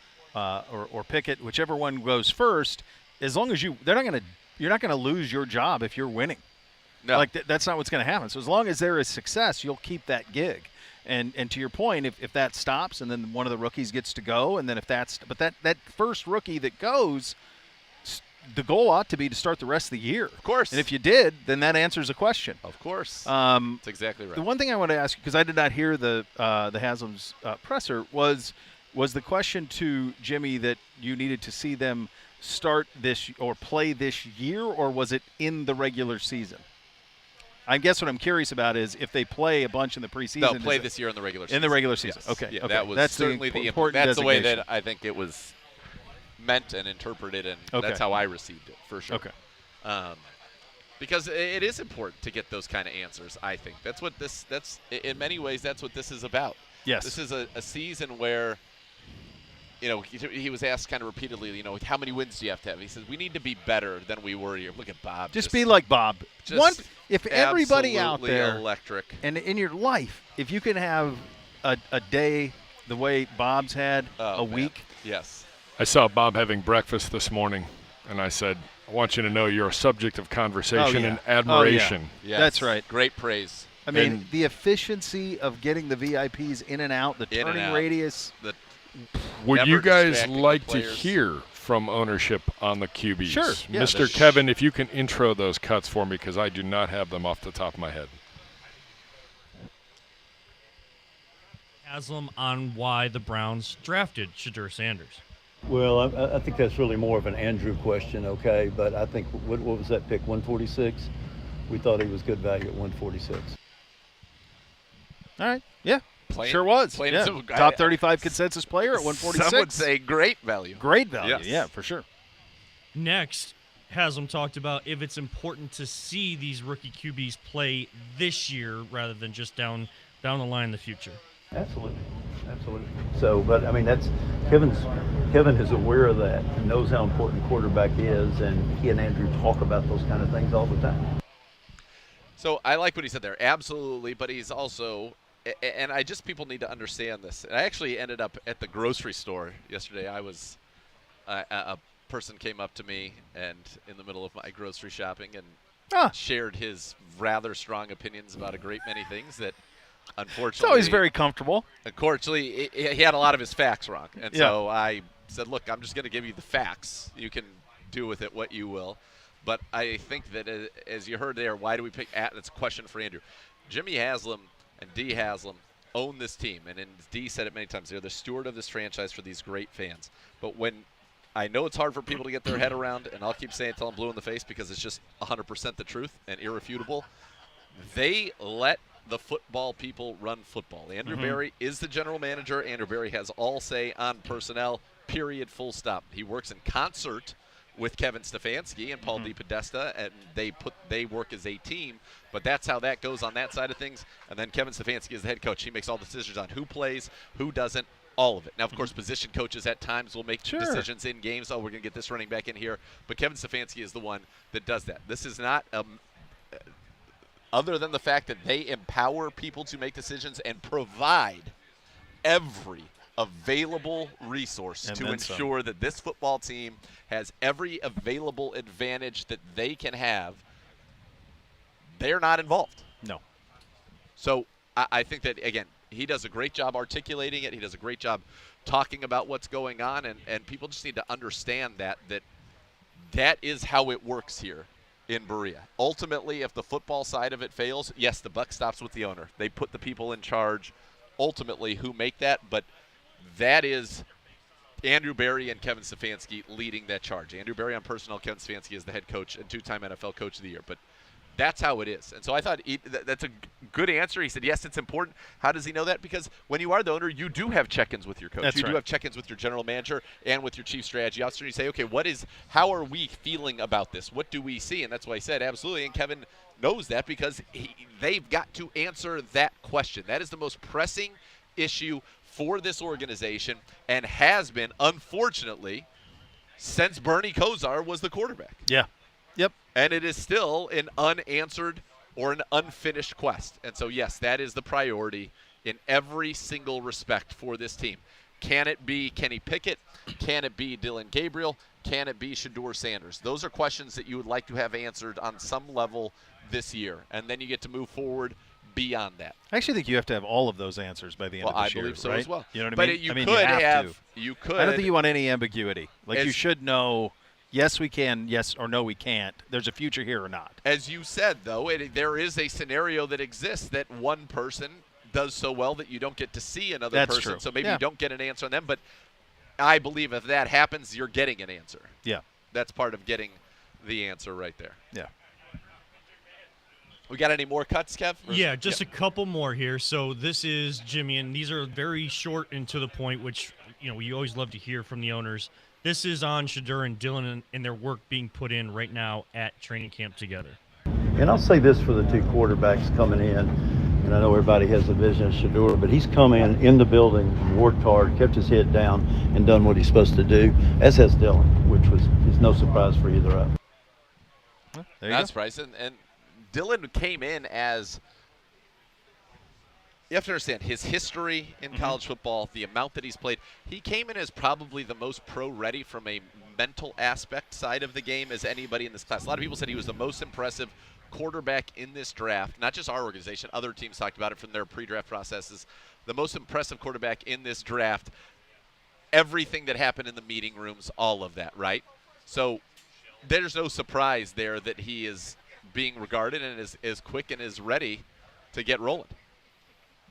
Pickett, whichever one goes first, as long as you're not going to lose your job if you're winning. No. That's not what's going to happen. So as long as there is success, you'll keep that gig. And to your point, if that stops and then one of the rookies gets to go, and then that first rookie that goes, the goal ought to be to start the rest of the year. Of course. And if you did, then that answers a question. Of course. That's exactly right. The one thing I want to ask you, because I did not hear the Haslam's presser, was the question to Jimmy that you needed to see them start this or play this year, or was it in the regular season? I guess what I'm curious about is if they play a bunch in the preseason. They'll play this year in the regular season. In the regular season. Yes. Okay. Yeah, okay. that was that's certainly the important That's the way designation. that I think it was meant and interpreted, and Okay. that's how I received it, for sure. Okay. Because it is important to get those kind of answers, I think. That's in many ways, that's what this is about. Yes. This is a season where, he was asked kind of repeatedly, how many wins do you have to have? He says, we need to be better than we were here. Look at Bob. Just be like Bob. If everybody out absolutely there, electric. and in your life, if you can have a day the way Bob's had, a week. Yes. I saw Bob having breakfast this morning, and I said, I want you to know you're a subject of conversation and admiration. Oh, yeah. That's right. Great praise. I mean, the efficiency of getting the VIPs in and out, the turning radius. Would you guys like to hear from ownership on the QBs? Sure. Yeah. Mr. Kevin, if you can intro those cuts for me, because I do not have them off the top of my head. Haslam on why the Browns drafted Shedeur Sanders. Well, I think that's really more of an Andrew question, okay? But I think, what was that pick, 146? We thought he was good value at 146. All right. Yeah. Sure was. Top 35 consensus player at 146. Some would say great value. Great value, yes. Yeah, for sure. Next, Haslam talked about if it's important to see these rookie QBs play this year rather than just down the line in the future. Absolutely. So, but I mean, that's Kevin is aware of that and knows how important quarterback is, and he and Andrew talk about those kind of things all the time. So I like what he said there. Absolutely, but he's also, and people need to understand this. I actually ended up at the grocery store yesterday. I was, a person came up to me and in the middle of my grocery shopping and shared his rather strong opinions about a great many things that, unfortunately, It's always very comfortable. Unfortunately, he had a lot of his facts wrong. And so I said, look, I'm just going to give you the facts. You can do with it what you will. But I think that, as you heard there, why do we pick It's a question for Andrew. Jimmy Haslam and Dee Haslam own this team. And Dee said it many times. They're the steward of this franchise for these great fans. But when I know it's hard for people to get their head around, and I'll keep saying it till I'm blue in the face because it's just 100% the truth and irrefutable, they let the football people run football. Andrew Berry is the general manager. Andrew Berry has all say on personnel, period, full stop. He works in concert with Kevin Stefanski and Paul DePodesta, and they work as a team, but that's how that goes on that side of things. And then Kevin Stefanski is the head coach. He makes all the decisions on who plays, who doesn't, all of it. Now, of course, position coaches at times will make decisions in games. Oh, we're going to get this running back in here. But Kevin Stefanski is the one that does that. This is not other than the fact that they empower people to make decisions and provide every available resource to ensure that this football team has every available advantage that they can have, they're not involved. No. So I think that, again, he does a great job articulating it. He does a great job talking about what's going on, and people just need to understand that is how it works here in Berea. Ultimately, if the football side of it fails, yes, the buck stops with the owner. They put the people in charge ultimately who make that, but that is Andrew Berry and Kevin Stefanski leading that charge. Andrew Berry on personnel, Kevin Stefanski is the head coach and two-time NFL Coach of the Year. But that's how it is. And so I thought that's a good answer. He said, yes, it's important. How does he know that? Because when you are the owner, you do have check-ins with your coach. That's you right. do have check-ins with your general manager and with your chief strategy officer. And you say, okay, how are we feeling about this? What do we see? And that's why I said absolutely. And Kevin knows that because they've got to answer that question. That is the most pressing issue for this organization and has been, unfortunately, since Bernie Kosar was the quarterback. Yeah. Yep. And it is still an unanswered or an unfinished quest. And so, yes, that is the priority in every single respect for this team. Can it be Kenny Pickett? Can it be Dylan Gabriel? Can it be Shedeur Sanders? Those are questions that you would like to have answered on some level this year. And then you get to move forward beyond that. I actually think you have to have all of those answers by the end of this year. I believe so right? as well. You know what but I mean? You mean, could you could. I don't think you want any ambiguity. Like, you As- should know, yes, we can, yes, or no, we can't. There's a future here or not. As you said, though, there is a scenario that exists that one person does so well that you don't get to see another That's person. true. So maybe Yeah. you don't get an answer on them. But I believe if that happens, you're getting an answer. Yeah. That's part of getting the answer right there. Yeah. We got any more cuts, Kev? Or- Yeah, just a couple more here. So this is Jimmy, and these are very short and to the point, which we always love to hear from the owners. This is on Shedeur and Dylan and their work being put in right now at training camp together. And I'll say this for the two quarterbacks coming in, and I know everybody has a vision of Shedeur, but he's come in the building, worked hard, kept his head down, and done what he's supposed to do, as has Dylan, which is no surprise for either of them. There That's right. And Dylan came in as – you have to understand his history in college football, the amount that he's played. He came in as probably the most pro-ready from a mental aspect side of the game as anybody in this class. A lot of people said he was the most impressive quarterback in this draft. Not just our organization. Other teams talked about it from their pre-draft processes. The most impressive quarterback in this draft. Everything that happened in the meeting rooms, all of that, right? So there's no surprise there that he is being regarded and is quick and is ready to get rolling.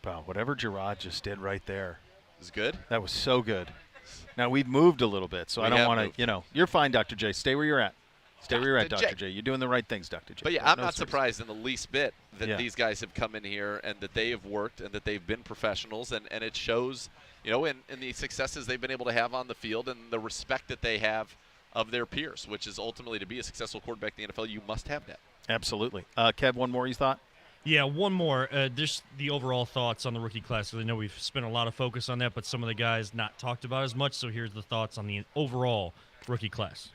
Wow, whatever Gerard just did right there. Is good? That was so good. Now, we've moved a little bit, so We I don't have want to, you're fine, Dr. J. Stay where you're at. Stay where you're at, Dr. Dr. J. You're doing the right things, Dr. J. But, yeah, No I'm not stress. surprised in the least bit that Yeah. these guys have come in here and that they have worked and that they've been professionals, and it shows, in the successes they've been able to have on the field and the respect that they have of their peers, which is ultimately to be a successful quarterback in the NFL, you must have that. Absolutely. Kev, one more you thought? Yeah, one more. Just the overall thoughts on the rookie class. I know we've spent a lot of focus on that, but some of the guys not talked about as much. So here's the thoughts on the overall rookie class.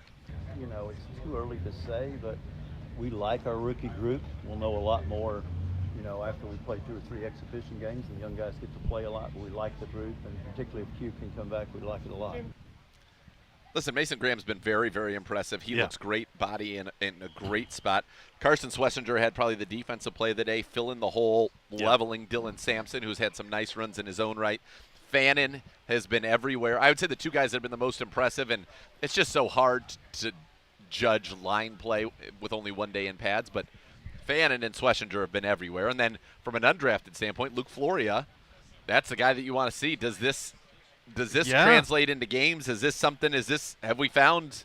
You know, it's too early to say, but we like our rookie group. We'll know a lot more, you know, after we play 2 or 3 exhibition games and the young guys get to play a lot. But we like the group, and particularly if Q can come back, we like it a lot. Listen, Mason Graham's been very, very impressive. He looks great, body in a great spot. Carson Schlesinger had probably the defensive play of the day, filling the hole, leveling Dylan Sampson, who's had some nice runs in his own right. Fannin has been everywhere. I would say the 2 guys that have been the most impressive, and it's just so hard to judge line play with only 1 day in pads, but Fannin and Schlesinger have been everywhere. And then from an undrafted standpoint, Luke Floria, that's the guy that you want to see. Does this translate into games? Have we found,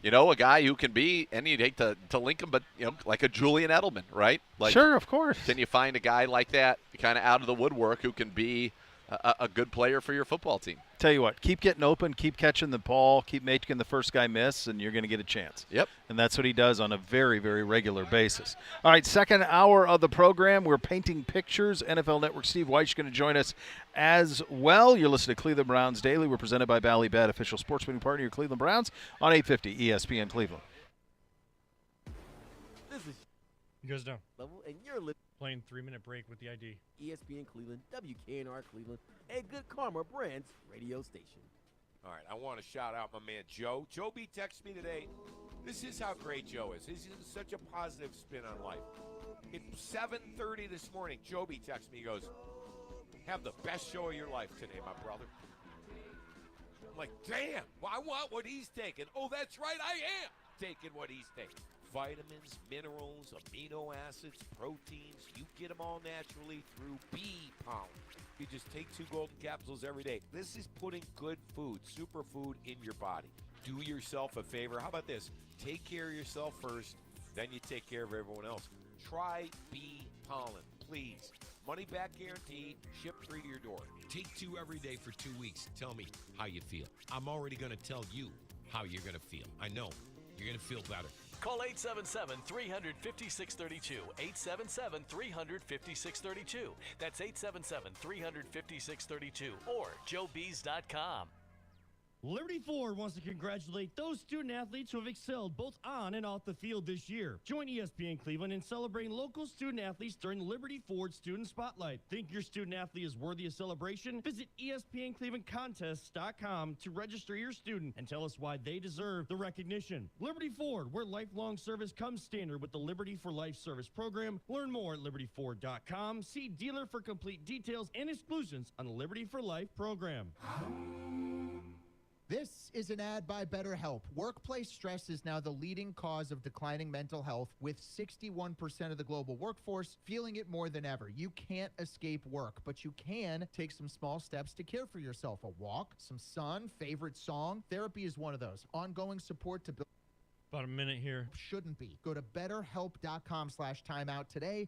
you know, a guy who can be, and you'd hate to link him, but, you know, like a Julian Edelman, right? Like, sure, of course. Can you find a guy like that, kind of out of the woodwork, who can be a good player for your football team? Tell you what, keep getting open, keep catching the ball, keep making the first guy miss, and you're going to get a chance. Yep. And that's what he does on a very, very regular basis. All right, second hour of the program. We're painting pictures. NFL Network Steve White's going to join us as well. You're listening to Cleveland Browns Daily. We're presented by Bally Bet, official sports betting partner of your Cleveland Browns on 850 ESPN Cleveland. This is He goes down. Level, and you're listening Playing 3-minute break with the ID. ESPN Cleveland, WKNR Cleveland, and Good Karma Brands radio station. All right, I want to shout out my man Joe. Joe B texted me today. This is how great Joe is. He's such a positive spin on life. At 7:30 this morning, Joe B texted me. He goes, "Have the best show of your life today, my brother." I'm like, damn, well, I want what he's taking. Oh, that's right, I am taking what he's taking. Vitamins, minerals, amino acids, proteins, you get them all naturally through bee pollen. You just take 2 golden capsules every day. This is putting good food, superfood in your body. Do yourself a favor. How about this? Take care of yourself first, then you take care of everyone else. Try bee pollen, please. Money back guaranteed, shipped free to your door. Take 2 every day for 2 weeks. Tell me how you feel. I'm already going to tell you how you're going to feel. I know. You're going to feel better. Call 877-350-632. 877-350-632. That's 877-350-632 or joebees.com. Liberty Ford wants to congratulate those student athletes who have excelled both on and off the field this year. Join ESPN Cleveland in celebrating local student athletes during the Liberty Ford Student Spotlight. Think your student athlete is worthy of celebration? Visit ESPNClevelandContests.com to register your student and tell us why they deserve the recognition. Liberty Ford, where lifelong service comes standard with the Liberty for Life service program. Learn more at libertyford.com. See dealer for complete details and exclusions on the Liberty for Life program. This is an ad by BetterHelp. Workplace stress is now the leading cause of declining mental health, with 61% of the global workforce feeling it more than ever. You can't escape work, but you can take some small steps to care for yourself. A walk, some sun, favorite song. Therapy is one of those. Ongoing support to build. About a minute here. Shouldn't be. Go to betterhelp.com/timeout today.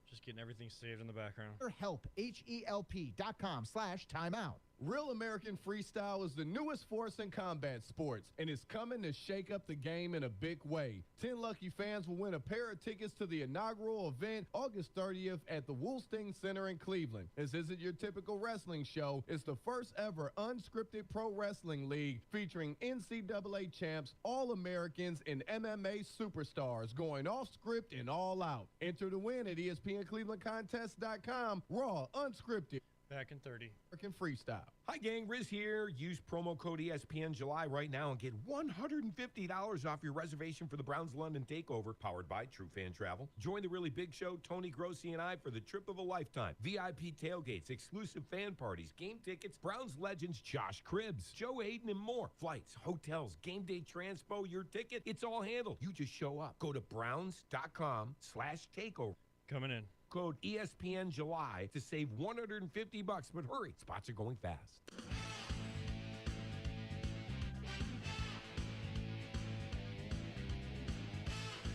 Just getting everything saved in the background. BetterHelp, HELP.com/timeout. Real American Freestyle is the newest force in combat sports and is coming to shake up the game in a big way. 10 lucky fans will win a pair of tickets to the inaugural event August 30th at the Woolstein Center in Cleveland. This isn't your typical wrestling show. It's the first ever unscripted pro wrestling league featuring NCAA champs, All-Americans, and MMA superstars going off script and all out. Enter to win at ESPNClevelandContest.com. Raw, unscripted. Back in 30. American Freestyle. Hi, gang. Riz here. Use promo code ESPN July right now and get $150 off your reservation for the Browns London Takeover, powered by True Fan Travel. Join the Really Big Show, Tony Grossi and I, for the trip of a lifetime. VIP tailgates, exclusive fan parties, game tickets, Browns legends Josh Cribbs, Joe Hayden, and more. Flights, hotels, game day transpo, your ticket. It's all handled. You just show up. Go to browns.com/takeover. Coming in. Code ESPN July to save $150, but hurry, spots are going fast.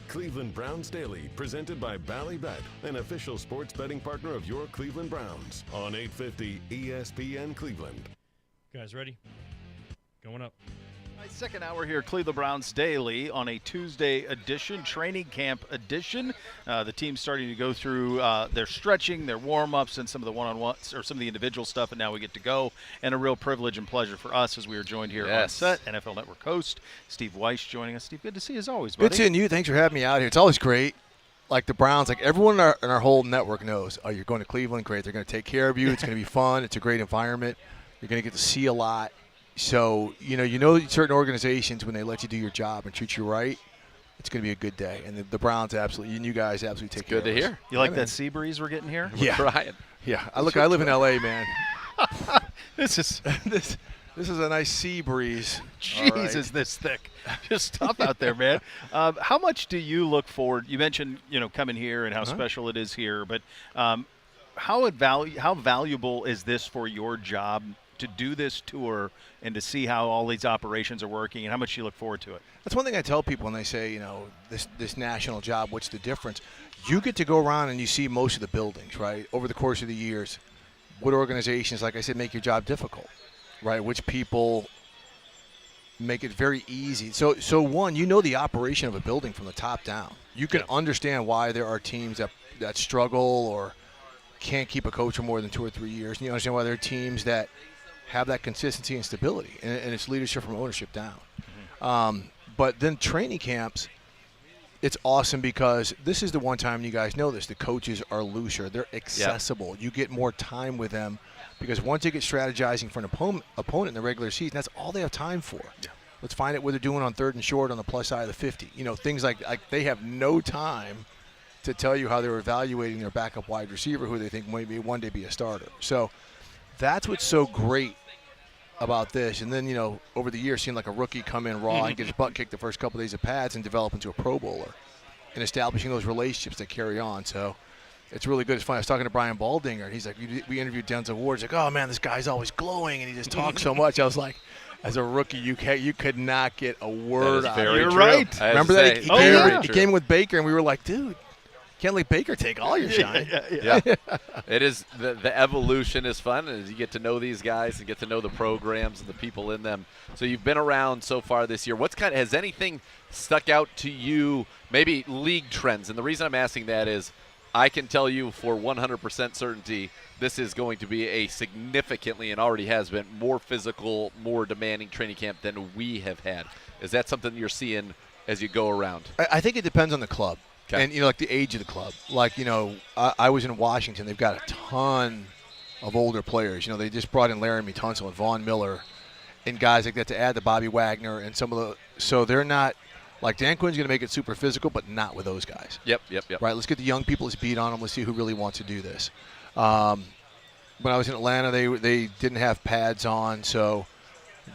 Cleveland Browns Daily, presented by Bally Bet, an official sports betting partner of your Cleveland Browns, on 850 ESPN Cleveland. Guys, ready? Going up. Second hour here, Cleveland Browns Daily on a Tuesday edition, training camp edition. The team's starting to go through their stretching, their warm-ups, and some of the one-on-ones or some of the individual stuff, and now we get to go. And a real privilege and pleasure for us as we are joined here on set. NFL Network host Steve Weiss joining us. Steve, good to see you as always, buddy. Good seeing you. Thanks for having me out here. It's always great. Like the Browns, like everyone in our whole network knows, oh, you're going to Cleveland, great. They're going to take care of you. It's going to be fun. It's a great environment. You're going to get to see a lot. So, you know certain organizations, when they let you do your job and treat you right, it's going to be a good day. And the Browns absolutely, and you guys absolutely take care of us. Good to hear. You like that sea breeze we're getting here? Yeah. Brian. Yeah. I live in L.A., man. This is a nice sea breeze. Jeez, is this thick. Just tough out there, man. How much do you look forward? You mentioned, coming here and how special it is here, but how valuable is this for your job to do this tour and to see how all these operations are working and how much you look forward to it? That's one thing I tell people when they say, this national job, what's the difference? You get to go around and you see most of the buildings, right, over the course of the years. What organizations, like I said, make your job difficult, right? Which people make it very easy. So one, the operation of a building from the top down. You can understand why there are teams that struggle or can't keep a coach for more than 2 or 3 years. And you understand why there are teams that have that consistency and stability, and it's leadership from ownership down. But then training camps, it's awesome because this is the one time, you guys know this, the coaches are looser. They're accessible. Yep. You get more time with them because once you get strategizing for an opponent in the regular season, that's all they have time for. Yeah. Let's find out what they're doing on 3rd and short on the plus side of the 50. Things like they have no time to tell you how they're evaluating their backup wide receiver who they think may one day be a starter. So that's what's so great about this. And then, over the years, seeing like a rookie come in raw and get his butt kicked the first couple of days of pads and develop into a Pro Bowler and establishing those relationships that carry on. So it's really good. It's funny. I was talking to Brian Baldinger, and he's like, we interviewed Denzel Ward. He's like, oh, man, this guy's always glowing, and he just talks so much. I was like, as a rookie, you could not get a word out of him. You're right. Remember that? He came with Baker, and we were like, dude, can't let Baker take all your shine. Yeah. It is the evolution is fun as you get to know these guys and get to know the programs and the people in them. So you've been around so far this year. Has anything stuck out to you, maybe league trends? And the reason I'm asking that is I can tell you for 100% certainty this is going to be a significantly, and already has been, more physical, more demanding training camp than we have had. Is that something you're seeing as you go around? I think it depends on the club. Okay. And, like the age of the club. Like, I was in Washington. They've got a ton of older players. They just brought in Laramie Tunsil and Vaughn Miller and guys like that to add to Bobby Wagner and some of the – so they're not – like Dan Quinn's going to make it super physical, but not with those guys. Yep. Right, let's get the young people, let's beat on them. Let's see who really wants to do this. When I was in Atlanta, they didn't have pads on, so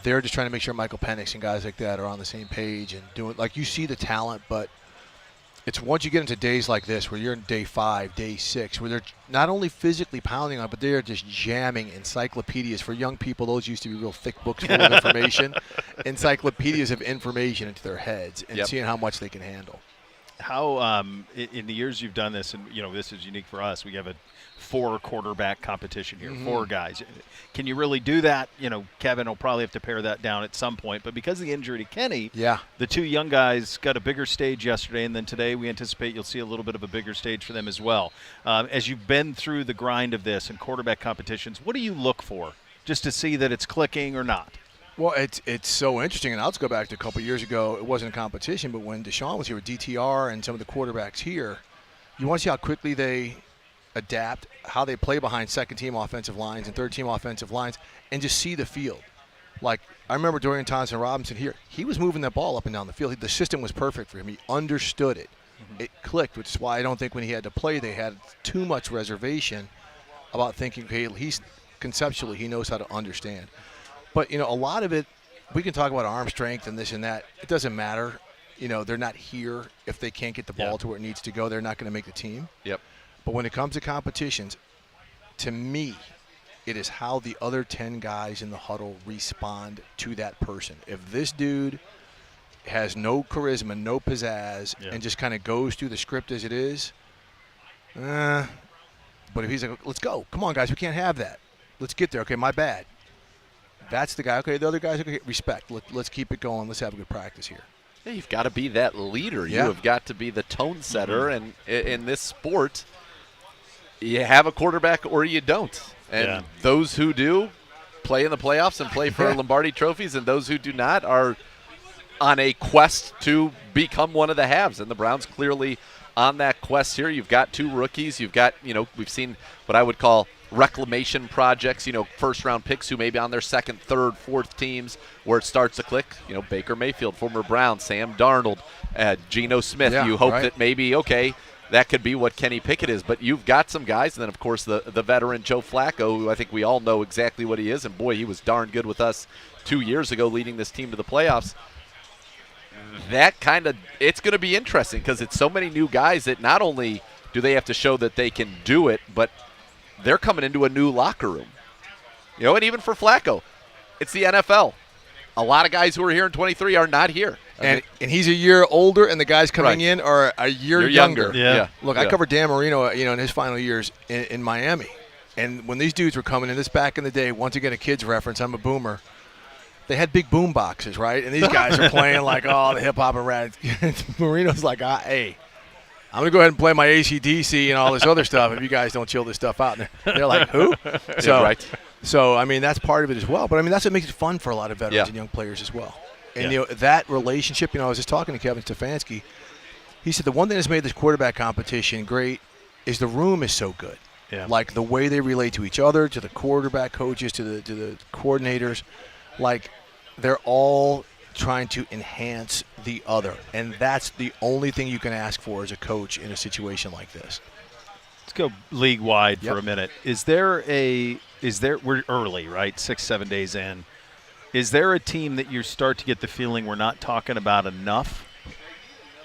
they're just trying to make sure Michael Penix and guys like that are on the same page and doing – like you see the talent, but – it's once you get into days like this where you're in day 5, day 6, where they're not only physically pounding on it, but they're just jamming encyclopedias. For young people, those used to be real thick books full of information. Encyclopedias of information into their heads and seeing how much they can handle. How, in the years you've done this, and, this is unique for us, we have a 4-quarterback competition here, 4 guys. Can you really do that? Kevin will probably have to pare that down at some point. But because of the injury to Kenny, the 2 young guys got a bigger stage yesterday, and then today we anticipate you'll see a little bit of a bigger stage for them as well. As you've been through the grind of this and quarterback competitions, what do you look for just to see that it's clicking or not? Well, it's so interesting, and I'll just go back to a couple of years ago. It wasn't a competition, but when Deshaun was here with DTR and some of the quarterbacks here, you want to see how quickly they adapt, how they play behind second-team offensive lines and third-team offensive lines, and just see the field. Like, I remember Dorian Thompson-Robinson here. He was moving that ball up and down the field. The system was perfect for him. He understood it. It clicked, which is why I don't think when he had to play they had too much reservation about thinking, okay, he's conceptually he knows how to understand. But, a lot of it, we can talk about arm strength and this and that. It doesn't matter. They're not here. If they can't get the ball to where it needs to go, they're not going to make the team. Yep. But when it comes to competitions, to me, it is how the other 10 guys in the huddle respond to that person. If this dude has no charisma, no pizzazz, and just kind of goes through the script as it is, but if he's like, let's go. Come on, guys, we can't have that. Let's get there. Okay, my bad. that's the guy. Okay, the other guys, okay, respect. Let's keep it going. Let's have a good practice here. Yeah, you've got to be that leader. Yeah. You have got to be the tone setter. And in this sport, you have a quarterback or you don't. And those who do play in the playoffs and play for Lombardi trophies, and those who do not are on a quest to become one of the haves. And the Browns clearly on that quest here. You've got 2 rookies. You've got, we've seen what I would call reclamation projects, first-round picks who may be on their second, third, fourth teams where it starts to click. Baker Mayfield, former Brown, Sam Darnold, Geno Smith. Yeah, you hope right. that maybe, okay, that could be what Kenny Pickett is. But you've got some guys, and then, of course, the veteran Joe Flacco, who I think we all know exactly what he is. And, boy, he was darn good with us 2 years ago leading this team to the playoffs. That kind of – it's going to be interesting because it's so many new guys that not only do they have to show that they can do it, but they're coming into a new locker room. And even for Flacco, it's the NFL. A lot of guys who are here in 23 are not here. And he's a year older, and the guys coming in are a year younger. Yeah. Look, I covered Dan Marino, in his final years in Miami. And when these dudes were coming in, this back in the day, once again, a kid's reference, I'm a boomer, they had big boom boxes, right? And these guys are playing like, the hip-hop and rap. Marino's like, hey, I'm going to go ahead and play my AC/DC and all this other stuff if you guys don't chill this stuff out. And they're like, who? So, I mean, that's part of it as well. But, I mean, that's what makes it fun for a lot of veterans and young players as well. And, that relationship, I was just talking to Kevin Stefanski. He said the one thing that's made this quarterback competition great is the room is so good. Yeah. Like the way they relate to each other, to the quarterback coaches, to the coordinators. Like they're all trying to enhance the other. And that's the only thing you can ask for as a coach in a situation like this. Let's go league-wide for a minute. We're early, right? 6-7 days in. Is there a team that you start to get the feeling we're not talking about enough?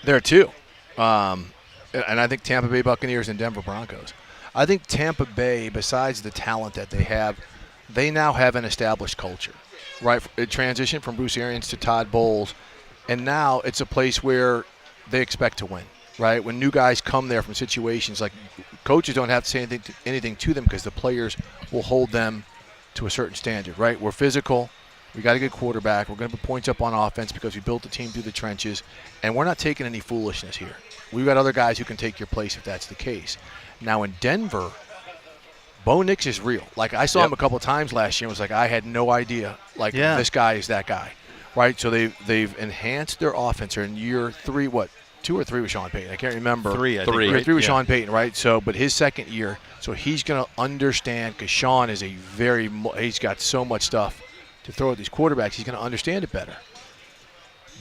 There are 2. And I think Tampa Bay Buccaneers and Denver Broncos. I think Tampa Bay, besides the talent that they have, they now have an established culture, right? It transitioned from Bruce Arians to Todd Bowles, and now it's a place where they expect to win, right? When new guys come there from situations, like coaches don't have to say anything to them because the players will hold them to a certain standard, right? We're physical. We got a good quarterback. We're going to put points up on offense because we built the team through the trenches, and we're not taking any foolishness here. We've got other guys who can take your place if that's the case. Now in Denver, Bo Nix is real. Like I saw him a couple of times last year and was like, I had no idea. Like this guy is that guy, right? So they've enhanced their offense. They're in year 3, 2 or 3 with Sean Payton? I can't remember. 3, I think. Year 3 with Sean Payton, right? So, but his second year, so he's going to understand because Sean is he's got so much stuff to throw at these quarterbacks. He's going to understand it better.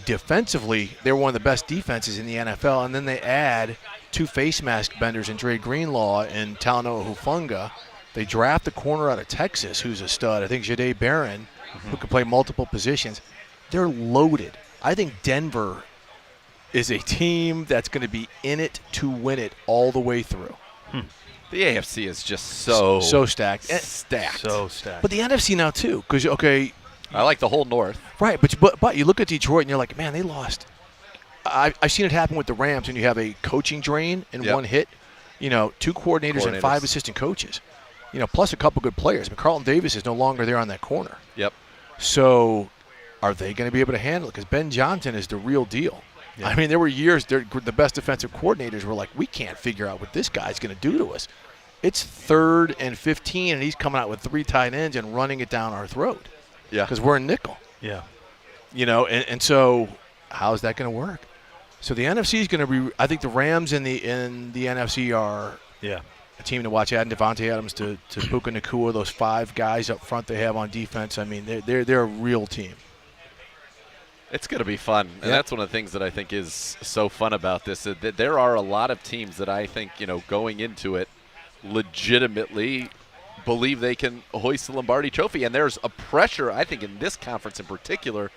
Defensively, they're one of the best defenses in the NFL, and then they add 2 face mask benders in Dre Greenlaw and Talanoa Hufanga. They draft a corner out of Texas who's a stud. I think Jahdae Barron, who can play multiple positions. They're loaded. I think Denver is a team that's going to be in it to win it all the way through. The AFC is just so stacked. So stacked. But the NFC now too, because I like the whole North. Right, but you look at Detroit and you're like, man, they lost. I've seen it happen with the Rams when you have a coaching drain in one hit. 2 coordinators and 5 assistant coaches. Plus a couple good players. But Carlton Davis is no longer there on that corner. Yep. So are they going to be able to handle it? Because Ben Johnson is the real deal. Yeah. I mean, there were years the best defensive coordinators were like, we can't figure out what this guy's going to do to us. It's 3rd and 15, and he's coming out with 3 tight ends and running it down our throat. Yeah. Because we're in nickel. Yeah. And so how is that going to work? So the NFC is going to be – I think the Rams in the NFC are a team to watch. Adding Devontae Adams to Puka Nacua, those 5 guys up front they have on defense. I mean, they're a real team. It's going to be fun, and that's one of the things that I think is so fun about this. That there are a lot of teams that I think, going into it, legitimately believe they can hoist the Lombardi Trophy, and there's a pressure, I think, in this conference in particular,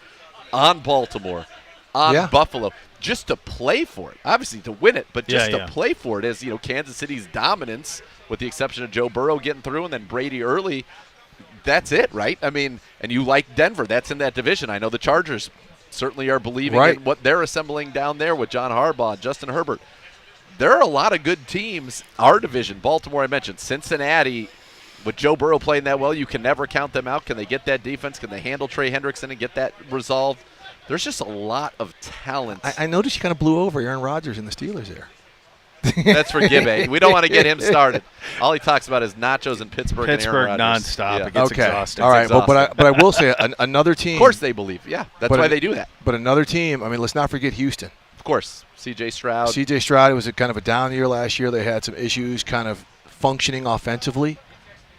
on Baltimore, on Buffalo, just to play for it. Obviously to win it, but just to play for it. As Kansas City's dominance, with the exception of Joe Burrow getting through, and then Brady early. That's it, right? I mean, and you like Denver. That's in that division. I know the Chargers certainly are believing in what they're assembling down there with John Harbaugh and Justin Herbert. There are a lot of good teams. Our division, Baltimore I mentioned, Cincinnati, with Joe Burrow playing that well, you can never count them out. Can they get that defense? Can they handle Trey Hendrickson and get that resolved? There's just a lot of talent. I noticed you kind of blew over Aaron Rodgers and the Steelers there. That's for Gibbe. We don't want to get him started. All he talks about is nachos in Pittsburgh and Aaron Rodgers. nonstop. Yeah. It gets Okay. exhausting. All right, It's exhausting. but I will say another team. Of course they believe. Yeah, that's but why they do that. But another team. I mean, let's not forget Houston. Of course, C.J. Stroud. C.J. Stroud, it was a kind of a down year last year. They had some issues kind of functioning offensively.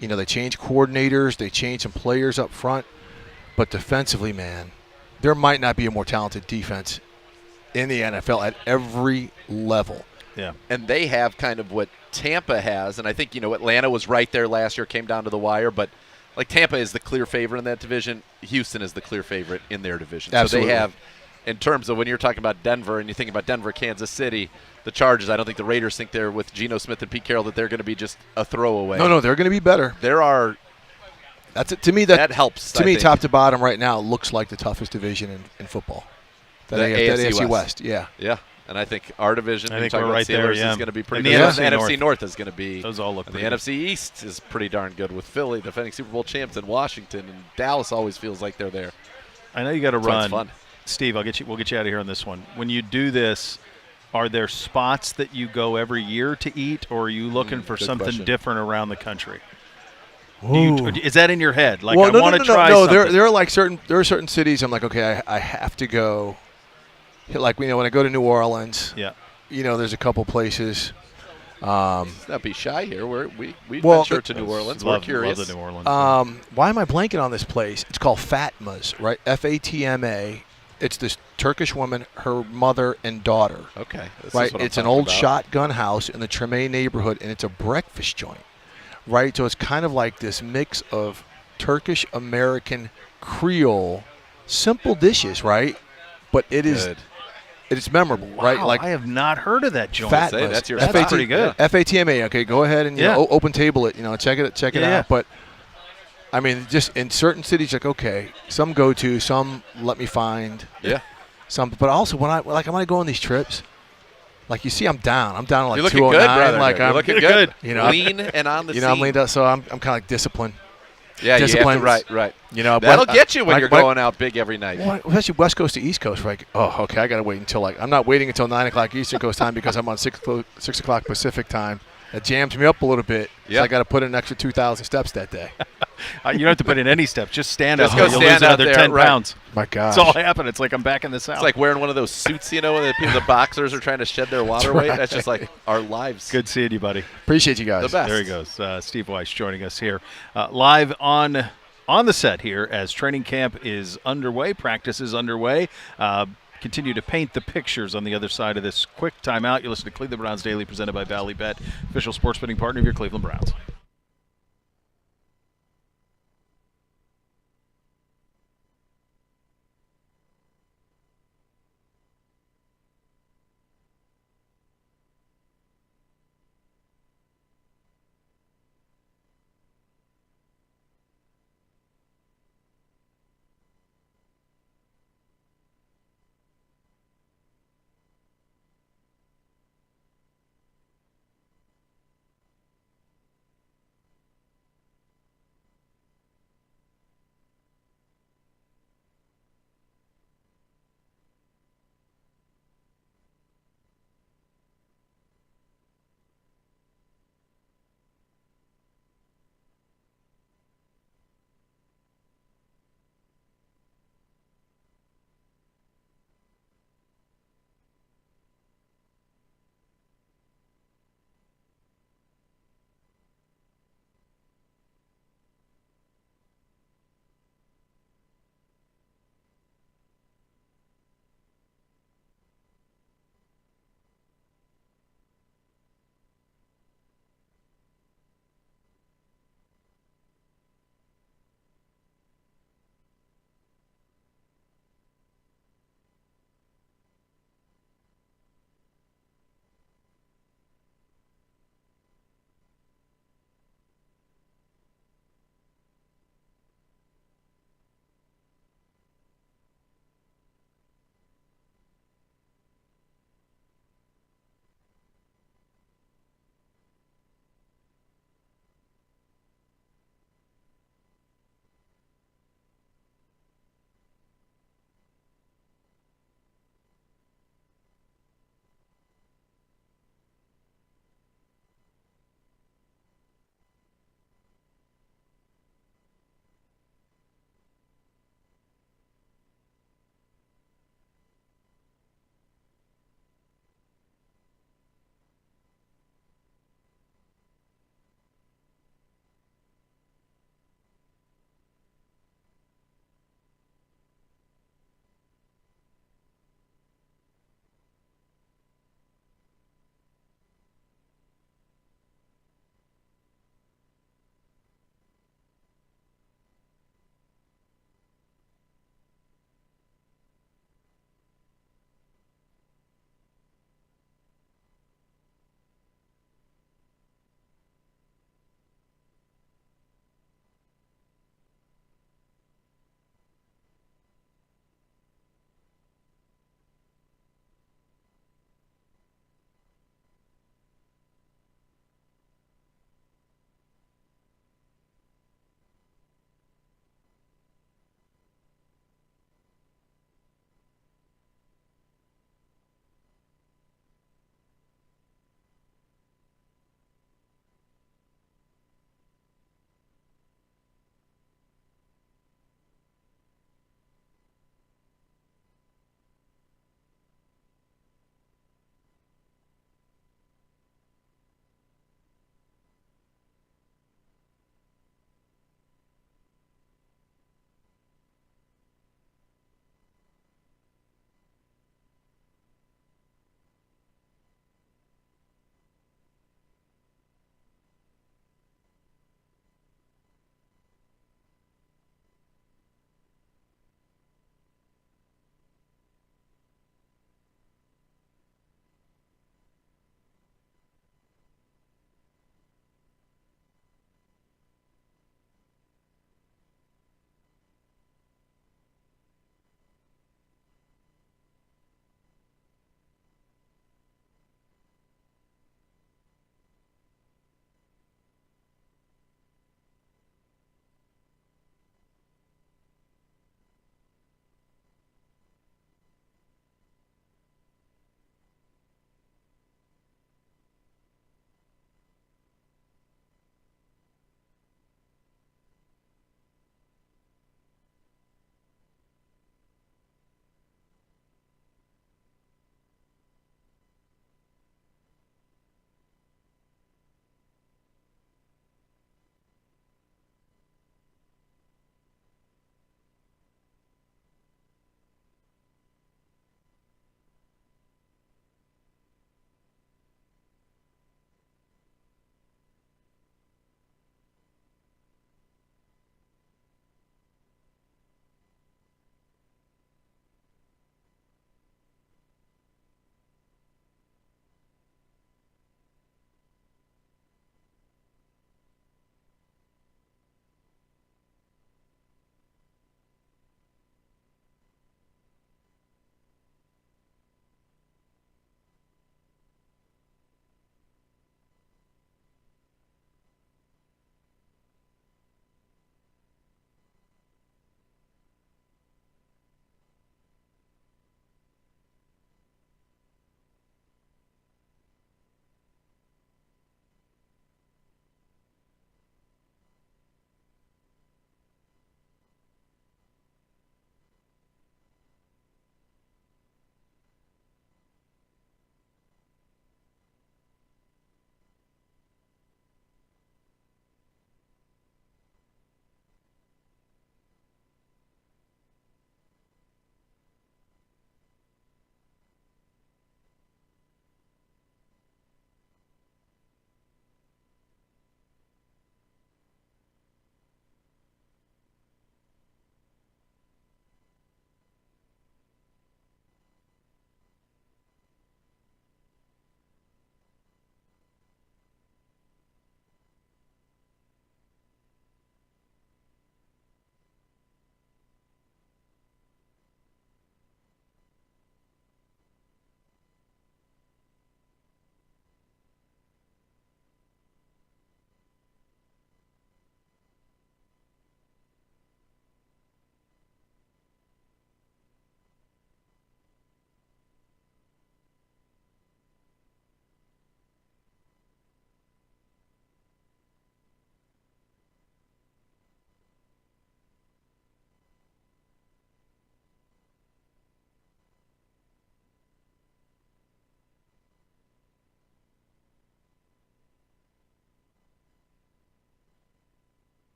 You know, they changed coordinators. They changed some players up front. But defensively, man, there might not be a more talented defense in the NFL at every level. Yeah. And they have kind of what Tampa has, and I think, Atlanta was right there last year, came down to the wire, but like Tampa is the clear favorite in that division. Houston is the clear favorite in their division. Absolutely. So they have, in terms of when you're talking about Denver and you think about Denver, Kansas City, the Chargers, I don't think the Raiders think they're with Geno Smith and Pete Carroll that they're going to be just a throwaway. No, they're going to be better. There are. That's it. To me, that helps. To I me, think. top to bottom right now, looks like the toughest division in football. The That AFC AFC West. Yeah. Yeah. And I think our division, I think talking we're about right there, Steelers, yeah. is going to be pretty And good. the The NFC NFC North is going to be. Those all look and the pretty NFC East is pretty darn good with Philly, defending Super Bowl champs, and Washington, and Dallas always feels like they're there. I know you got to That's why run. it's fun. Steve, we'll get you out of here on this one. When you do this, are there spots that you go every year to eat, or are you looking for good something question. different around the country? Ooh. Is that in your head? Like, well, I no, want to no, try no. something. There are certain cities I'm like, okay, I have to go. Like, when I go to New Orleans, Yeah. There's a couple places. Let's not be shy here. We Well, venture to New Orleans. love- We're curious. love the New Orleans. Why am I blanking on this place? It's called Fatma's, right? Fatma. It's this Turkish woman, her mother and daughter. Okay. This is Right. what I'm It's an talking old about. shotgun house in the Treme neighborhood, and it's a breakfast joint. Right. So it's kind of like this mix of Turkish American Creole, simple dishes, right? But it is. Good. It is memorable, right? Wow, Like I have not heard of that joint. Fatma's. Say, that's your That's spot. pretty good. Fatma. Okay, go ahead and Yeah. open table it. Check it Yeah. out. But I mean, just in certain cities, like okay, some go to, some let me find. Yeah. Some, but also when I go on these trips, like you see, I'm down. I'm down to like You're looking 209. good, brother. Like You're I'm looking good. I'm- Lean and on the I'm scene. leaned out, so I'm kind of like disciplined. Yeah, you have to, Disciplines. right. when- That'll get you when like, you're going out big every night. Well, especially West Coast to East Coast, right? Oh, okay. I got to wait until I'm not waiting until 9 o'clock Eastern Coast time because I'm on 6 o'clock Pacific time. That jams me up a little bit. Yeah. So I got to put in an extra 2,000 steps that day. You don't have to put in any steps. Just stand Just out go there. You'll stand lose out another there, 10 right. pounds. My gosh. That's all happened. It's like I'm back in the South. It's like wearing one of those suits, when the boxers are trying to shed their water weight. right. That's just like our lives. Good seeing you, buddy. Appreciate you guys. The best. There he goes. Steve Weiss joining us here live on the set here as training camp is underway. Practice is underway. Continue to paint the pictures on the other side of this quick timeout. You listen to Cleveland Browns Daily presented by Valley Bet, official sports betting partner of your Cleveland Browns.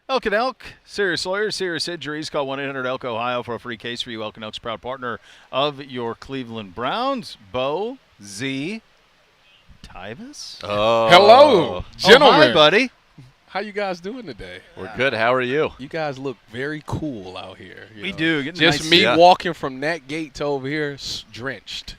Elk and Elk, serious lawyers, serious injuries. Call 1-800-ELK Ohio for a free case for you. Elk and Elk's proud partner of your Cleveland Browns. Bo, Z, Tyvis. Oh. Hello, gentlemen. Oh, hi, buddy. How you guys doing today? We're good. How are you? You guys look very cool out here. We do. Getting Just nice. me Yeah. walking from that gate to over here, drenched.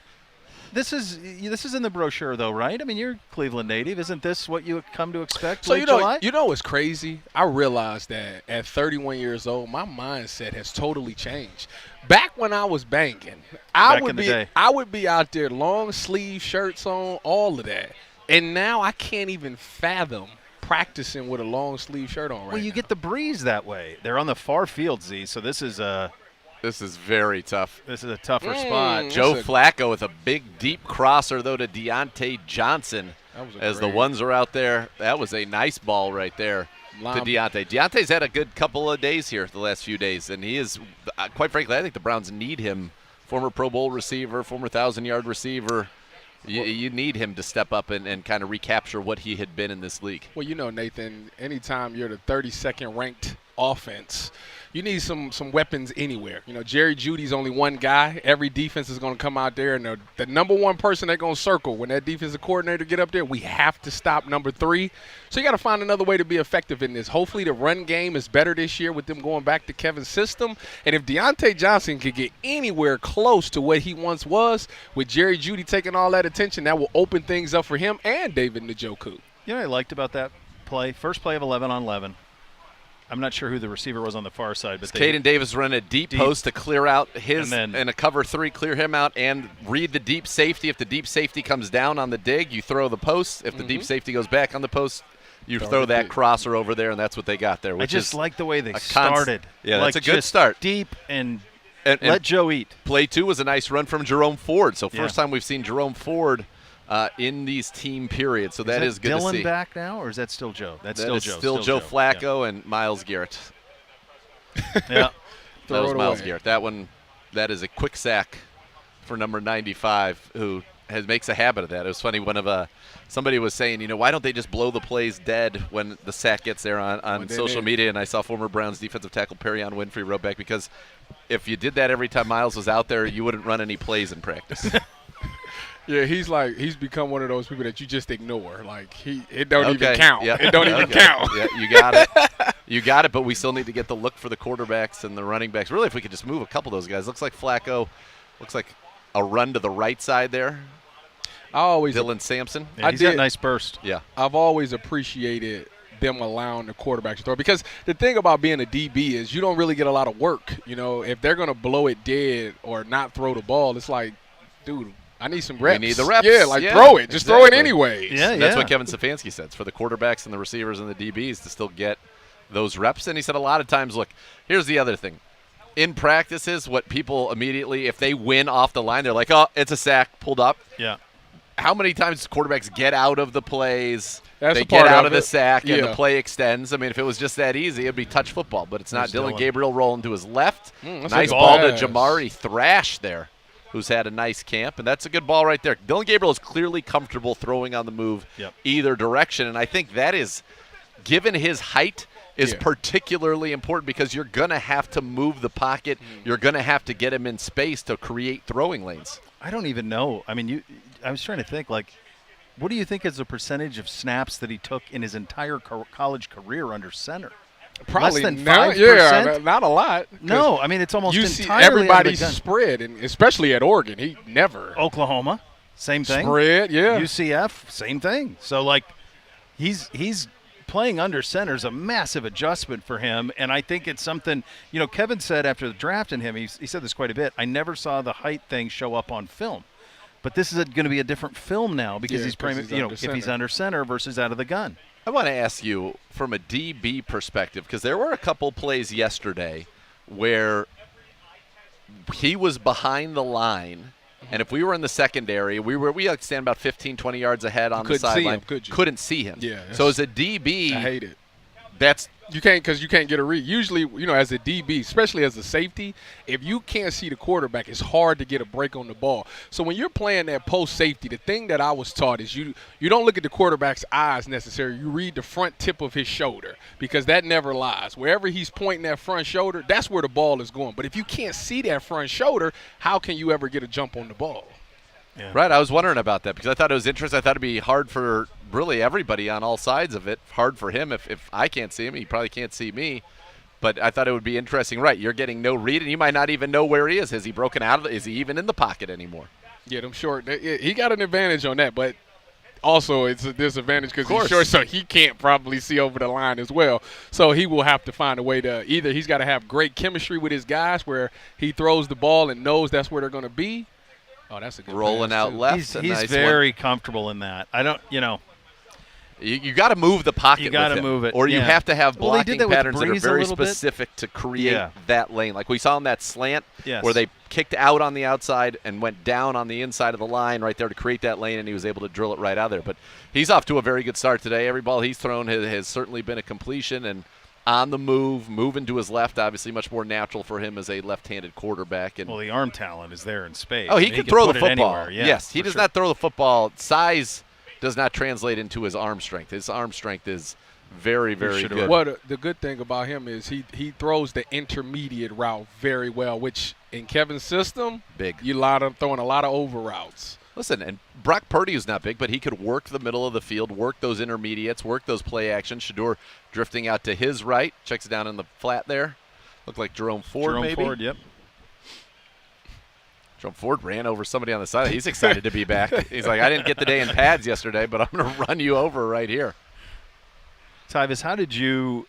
This is in the brochure, though, right? I mean, you're a Cleveland native. Isn't this what you come to expect? So late July? you know what's crazy? I realized that at 31 years old, my mindset has totally changed. Back when I was banking, I would be out there long sleeve shirts on, all of that, and now I can't even fathom practicing with a long sleeve shirt on. Well, you get the breeze that way. They're on the far field, Z. So this is very tough. This is a tougher spot. Joe Flacco with a big, deep crosser, though, to Deontay Johnson. As the ones are out there, that was a nice ball right there to Deontay. Deontay's had a good couple of days here the last few days, and he is, quite frankly, I think the Browns need him. Former Pro Bowl receiver, former 1,000-yard receiver. You need him to step up and kind of recapture what he had been in this league. Well, you know, Nathan, anytime you're the 32nd ranked offense, you need some weapons anywhere. You know, Jerry Jeudy's only one guy. Every defense is going to come out there, and the number one person they're going to circle when that defensive coordinator get up there, we have to stop number 3. So you got to find another way to be effective in this. Hopefully the run game is better this year with them going back to Kevin's system. And if Deontay Johnson could get anywhere close to what he once was, with Jerry Jeudy taking all that attention, that will open things up for him and David Njoku. You know what I liked about that play? First play of 11 on 11. I'm not sure who the receiver was on the far side, but Caden Davis running a deep post to clear out his and a cover 3, clear him out, and read the deep safety. If the deep safety comes down on the dig, you throw the post. If the deep safety goes back on the post, you throw that crosser over there, and that's what they got there. Which I just is like the way they started. Yeah, like that's a good start. Deep and let Joe eat. Play 2 was a nice run from Jerome Ford. So first time we've seen Jerome Ford in these team periods. So that is good Dylan to see. back now, or is that still Joe? That's That still is Joe. Still Joe Flacco and Myles Garrett. Yeah. That was Myles Garrett. That is a quick sack for number 95, who makes a habit of that. It was funny, somebody was saying, why don't they just blow the plays dead when the sack gets there on social media? And I saw former Browns defensive tackle Perion Winfrey wrote back, because if you did that every time Myles was out there, you wouldn't run any plays in practice. Yeah, he's become one of those people that you just ignore. Like it don't even count. Yep. It don't even count. Yeah, you got it. You got it, but we still need to get the look for the quarterbacks and the running backs. Really, if we could just move a couple of those guys. Looks like Flacco, looks like a run to the right side there. Dylan Sampson. Yeah, he's got a nice burst. Yeah. I've always appreciated them allowing the quarterback to throw, because the thing about being a DB is you don't really get a lot of work. If they're going to blow it dead or not throw the ball, it's like, dude, I need some reps. We need the reps. Yeah, throw it. Just throw it anyway. Yeah, That's what Kevin Stefanski said. It's for the quarterbacks and the receivers and the DBs to still get those reps. And he said a lot of times, look, here's the other thing. In practices, what people immediately, if they win off the line, they're like, oh, it's a sack, pulled up. Yeah. How many times quarterbacks get out of the plays, That's they a part get out of of the it. sack, and Yeah. the play extends? I mean, if it was just that easy, it'd be touch football, but it's not. There's Dylan Dylan. Gabriel rolling to his left. That's Nice a good ball to pass. Jamari Thrash there, who's had a nice camp, and that's a good ball right there. Dylan Gabriel is clearly comfortable throwing on the move either direction, and I think that is, given his height, is particularly important, because you're going to have to move the pocket. You're going to have to get him in space to create throwing lanes. I don't even know. I mean, I was trying to think, like, what do you think is the percentage of snaps that he took in his entire college career under center? Probably less than not. 5%? Yeah, not a lot. No, I mean, it's almost you see entirely under the everybody's gun. spread, and especially at Oregon, he never. Oklahoma, same thing. Spread, yeah. UCF, same thing. So, like, he's playing under center is a massive adjustment for him, and I think it's something, Kevin said after drafting him, he said this quite a bit, I never saw the height thing show up on film. But this is going to be a different film now, because he's playing, if he's under center versus out of the gun. I want to ask you from a DB perspective, because there were a couple plays yesterday where he was behind the line, and if we were in the secondary, we had to stand about 15, 20 yards ahead on the sideline. Couldn't see him. Couldn't see him. Yeah. So as a DB, I hate it. You can't get a read. Usually, as a DB, especially as a safety, if you can't see the quarterback, it's hard to get a break on the ball. So when you're playing that post safety, the thing that I was taught is you don't look at the quarterback's eyes necessarily. You read the front tip of his shoulder because that never lies. Wherever he's pointing that front shoulder, that's where the ball is going. But if you can't see that front shoulder, how can you ever get a jump on the ball? Yeah. Right, I was wondering about that because I thought it was interesting. I thought it'd be hard for really everybody on all sides of it. Hard for him if I can't see him. He probably can't see me. But I thought it would be interesting. Right, you're getting no read, and you might not even know where he is. Has he broken out? Is he even in the pocket anymore? Yeah, I'm sure. He got an advantage on that, but also it's a disadvantage because he's short, so he can't probably see over the line as well. So he will have to find a way to either he's got to have great chemistry with his guys where he throws the ball and knows that's where they're going to be. Oh, that's a good rolling out left. He's nice very comfortable in that. I don't, You got to move the pocket. You got to with him, move it, or you have to have blocking patterns that are Breeze very specific to create that lane. Like we saw in that slant, Yes. where they kicked out on the outside and went down on the inside of the line right there to create that lane, and he was able to drill it right out of there. But he's off to a very good start today. Every ball he's thrown has certainly been a completion, and on the move, moving to his left, obviously much more natural for him as a left-handed quarterback. And the arm talent is there in spades. Oh, he can throw the put it football. anywhere. Yeah, yes, he does not throw the football. Size does not translate into his arm strength. His arm strength is very, very good. Well, the good thing about him is he throws the intermediate route very well, which in Kevin's system, you throwing a lot of over routes. Listen, and Brock Purdy is not big, but he could work the middle of the field, work those intermediates, work those play actions. Shedeur drifting out to his right, checks it down in the flat there. Looked like Jerome Ford, maybe. Jerome Ford, yep. Jerome Ford ran over somebody on the side. He's excited to be back. He's like, I didn't get the day in pads yesterday, but I'm going to run you over right here. Tyvis, how did you,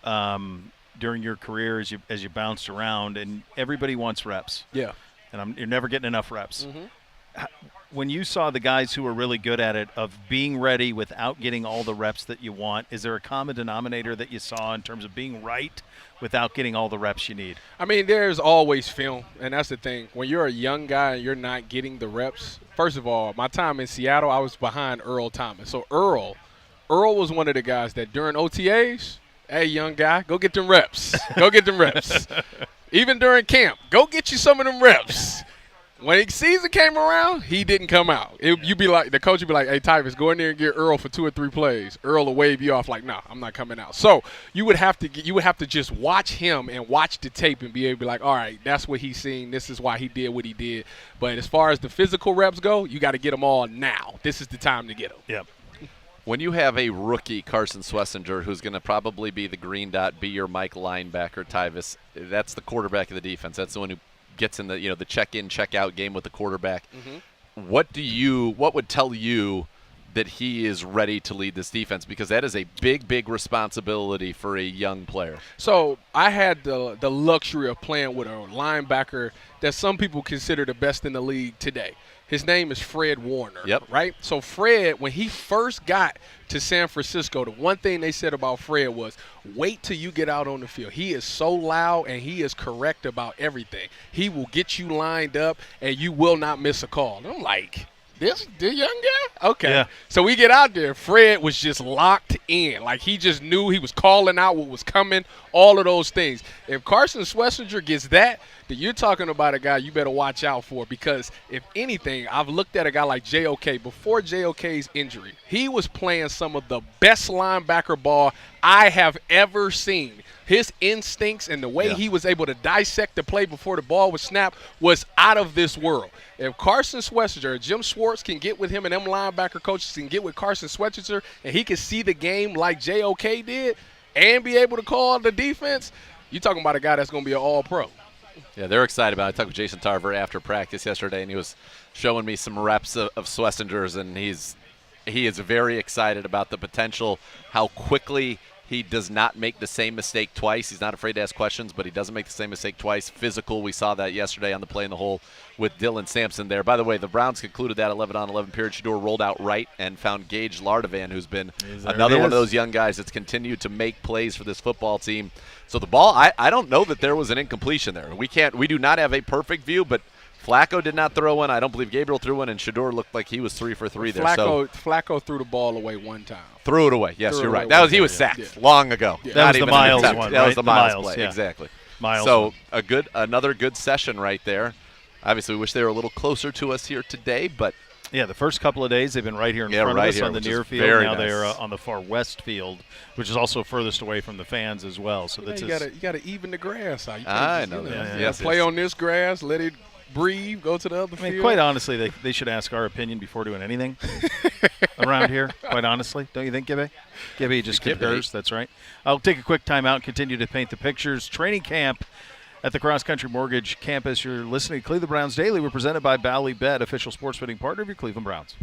during your career, as you bounced around, and everybody wants reps. Yeah. And you're never getting enough reps. Mm-hmm. When you saw the guys who were really good at it, of being ready without getting all the reps that you want, is there a common denominator that you saw in terms of being right without getting all the reps you need? I mean, there's always film, and that's the thing. When you're a young guy and you're not getting the reps, first of all, my time in Seattle, I was behind Earl Thomas. So Earl was one of the guys that during OTAs, hey, young guy, go get them reps. Go get them reps. Even during camp, go get you some of them reps. When season came around, he didn't come out. The coach would be like, hey, Tyvis, go in there and get Earl for 2 or 3 plays. Earl will wave you off like, nah, I'm not coming out. So you would have to just watch him and watch the tape and be able to be like, all right, that's what he's seen. This is why he did what he did. But as far as the physical reps go, you got to get them all now. This is the time to get them. Yep. When you have a rookie, Carson Swessinger, who's going to probably be the green dot, be your Mike linebacker, Tyvis, that's the quarterback of the defense. That's the one who gets in the the check-in, check-out game with the quarterback. Mm-hmm. What would tell you that he is ready to lead this defense? Because that is a big, big responsibility for a young player. So I had the luxury of playing with a linebacker that some people consider the best in the league today. His name is Fred Warner. Yep. Right? So Fred, when he first got to San Francisco, the one thing they said about Fred was, wait till you get out on the field. He is so loud and he is correct about everything. He will get you lined up and you will not miss a call. And I'm like, the young guy? Okay. Yeah. So we get out there. Fred was just locked in. Like he just knew, he was calling out what was coming, all of those things. If Carson Swessinger gets that, then you're talking about a guy you better watch out for, because if anything, I've looked at a guy like JOK before JOK's injury. He was playing some of the best linebacker ball I have ever seen. His instincts and the way he was able to dissect the play before the ball was snapped was out of this world. If Carson Swessinger or Jim Schwartz can get with him and them linebacker coaches can get with Carson Swessinger and he can see the game like JOK did and be able to call the defense, you're talking about a guy that's going to be an all-pro. Yeah, they're excited about it. I talked with Jason Tarver after practice yesterday, and he was showing me some reps of Swessinger's, and he is very excited about the potential, how quickly he does not make the same mistake twice. He's not afraid to ask questions, but he doesn't make the same mistake twice. Physical, we saw that yesterday on the play in the hole with Dylan Sampson there. By the way, the Browns concluded that 11-on-11 period. Shedeur rolled out right and found Gage Lardovan, who's been another one of those young guys that's continued to make plays for this football team. So the ball, I don't know that there was an incompletion there. We do not have a perfect view, but Flacco did not throw one. I don't believe Gabriel threw one, and Shador looked like he was 3 for 3 there. So Flacco threw the ball away one time. threw it away. Yes, Threw it you're away right. That was one he was time, sacked yeah. long ago. Yeah. That Not was the even an Miles attempt. one, That was right? the The Miles Miles, play. yeah. Exactly. Miles so one. another good session right there. Obviously, we wish they were a little closer to us here today, but yeah, the first couple of days they've been right here in front right of us here, on the which near is field. very Now nice. they're on the far west field, which is also furthest away from the fans as well. So that's You gotta even the grass out. You can't I just, know you that. know, Yes, play yes. on this grass, let it breathe, go to the other I mean, field. quite honestly, they should ask our opinion before doing anything around here, quite honestly. Don't you think, Gibby? Gibby just Gibby. concurs. That's right. I'll take a quick timeout and continue to paint the pictures. Training camp at the Cross Country Mortgage campus. You're listening to Cleveland Browns Daily. We're presented by Bally Bet, official sports betting partner of your Cleveland Browns.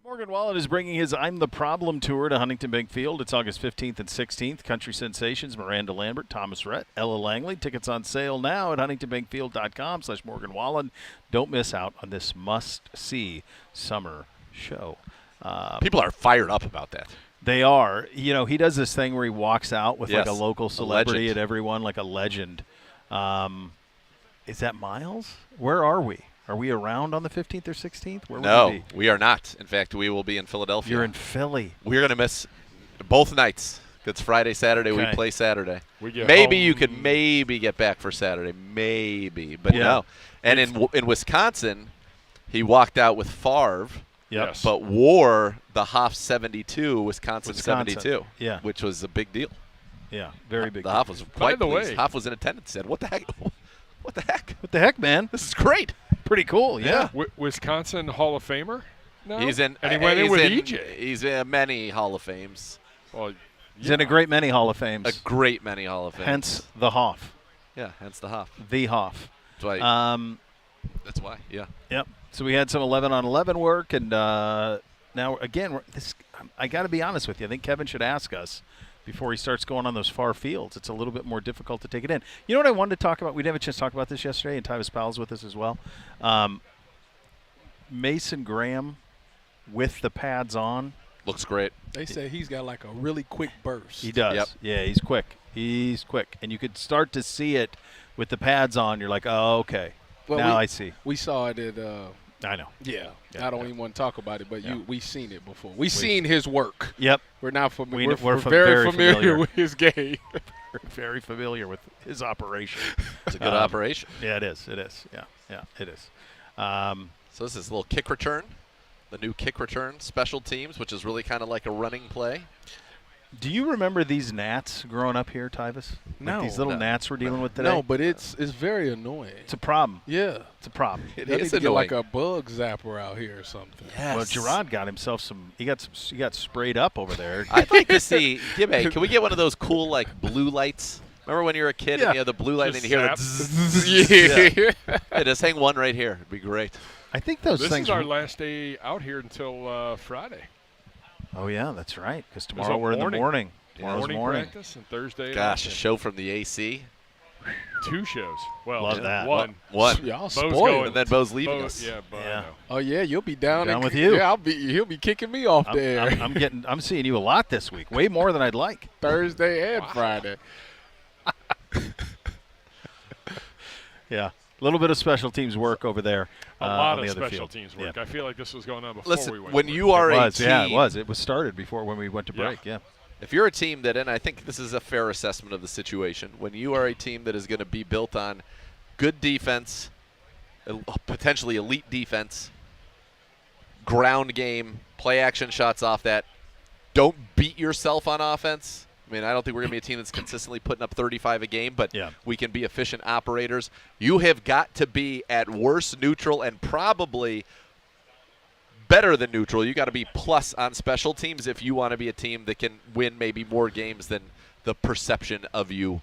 Morgan Wallen is bringing his I'm the Problem tour to Huntington Bank Field. It's August 15th and 16th. Country sensations Miranda Lambert, Thomas Rhett, Ella Langley. Tickets on sale now at huntingtonbankfield.com/Morgan Wallen. Don't miss out on this must-see summer show. People are fired up about that. They are. You know, he does this thing where he walks out with like a Yes, local a celebrity legend. at everyone, like a legend. Is that Miles? Where are we? Are we around on the 15th or 16th? Where would No, we be? we are not. In fact, we will be in Philadelphia. You're in Philly. We're going to miss both nights. It's Friday, Saturday. We Okay. play Saturday. We get maybe home- you could maybe get back for Saturday. Maybe. But Yeah. no. And in Wisconsin, he walked out with Favre, Yep. Yes. but wore the Hoff 72, Wisconsin 72, Yeah. which was a big deal. Yeah, very big. The Hoff was By quite the pleased. way- Hoff was in attendance. Said, "What the heck? What the heck? What the heck, man? This is great." Pretty cool. Yeah. Wisconsin Hall of Famer? No? He's in. And he went in he's with in, EJ. He's in many Hall of Fames. Well, He's in a great many Hall of Fames. A great many Hall of Fames. Hence the Hoff. Yeah, hence the Hoff. The Hoff. That's why. That's why. Yeah. Yep. So we had some 11-on-11 work, and now again, I got to be honest with you. I think Kevin should ask us before he starts going on those far fields. It's a little bit more difficult to take it in. You know what I wanted to talk about? We didn't have a chance to talk about this yesterday, and Tyvis Powell's with us as well. Mason Graham with the pads on. Looks great. They say he's got like a really quick burst. He does. Yep. Yeah, he's quick. He's quick. And you could start to see it with the pads on. You're like, oh, okay. Well, now I see. We saw it at. I know. Yeah, Yeah, I don't yeah. even want to talk about it, but Yeah. we've seen it before. We've seen his work. Yep. We're not familiar. We're very familiar with his game. Very familiar with his operation. It's a good operation. Yeah, it is. It is. Yeah, it is. So this is a little kick return, the new kick return special teams, which is really kind of like a running play. Do you remember these gnats growing up here, Tyvis? No. Like these little No. gnats we're dealing with today? No, but it's very annoying. It's a problem. Yeah, It's a problem. It they need is to get like annoying. a bug zapper out here or something. Yes. Well, Gerard got himself some. He got sprayed up over there. I'd like to see. Gibbe, can we get one of those cool like blue lights? Remember when you were a kid Yeah. and you had the blue light Just and you hear the zap. zzz? Yeah. Yeah, just hang one right here. It'd be great. I think those This things. is our last day out here until Friday. Oh yeah, that's right. Because There's tomorrow a we're in the morning. morning. Tomorrow's Morning practice and Thursday. Gosh, a off. show from the AC. 2 shows. Well, Love that. One. One. Y'all Bo's spoiled. going. And then Bo's leaving Bo, us. Yeah, Bo, Yeah. I know. Oh yeah, you'll be down, Down and- with you. Yeah, he'll be kicking me off there I'm seeing you a lot this week. Way more than I'd like. Thursday and Friday. Yeah. A little bit of special teams work over there. A lot on of the other special field. teams work. Yeah. I feel like this was going on before Listen, we went. when to you break. are It a was, team, yeah, it was. It was started before when we went to Yeah. break. Yeah. if you're a team that, and I think this is a fair assessment of the situation, when you are a team that is going to be built on good defense, potentially elite defense, ground game, play action shots off that, don't beat yourself on offense. I mean, I don't think we're going to be a team that's consistently putting up 35 a game, but Yeah. we can be efficient operators. You have got to be at worst neutral and probably better than neutral. You got to be plus on special teams if you want to be a team that can win maybe more games than the perception of you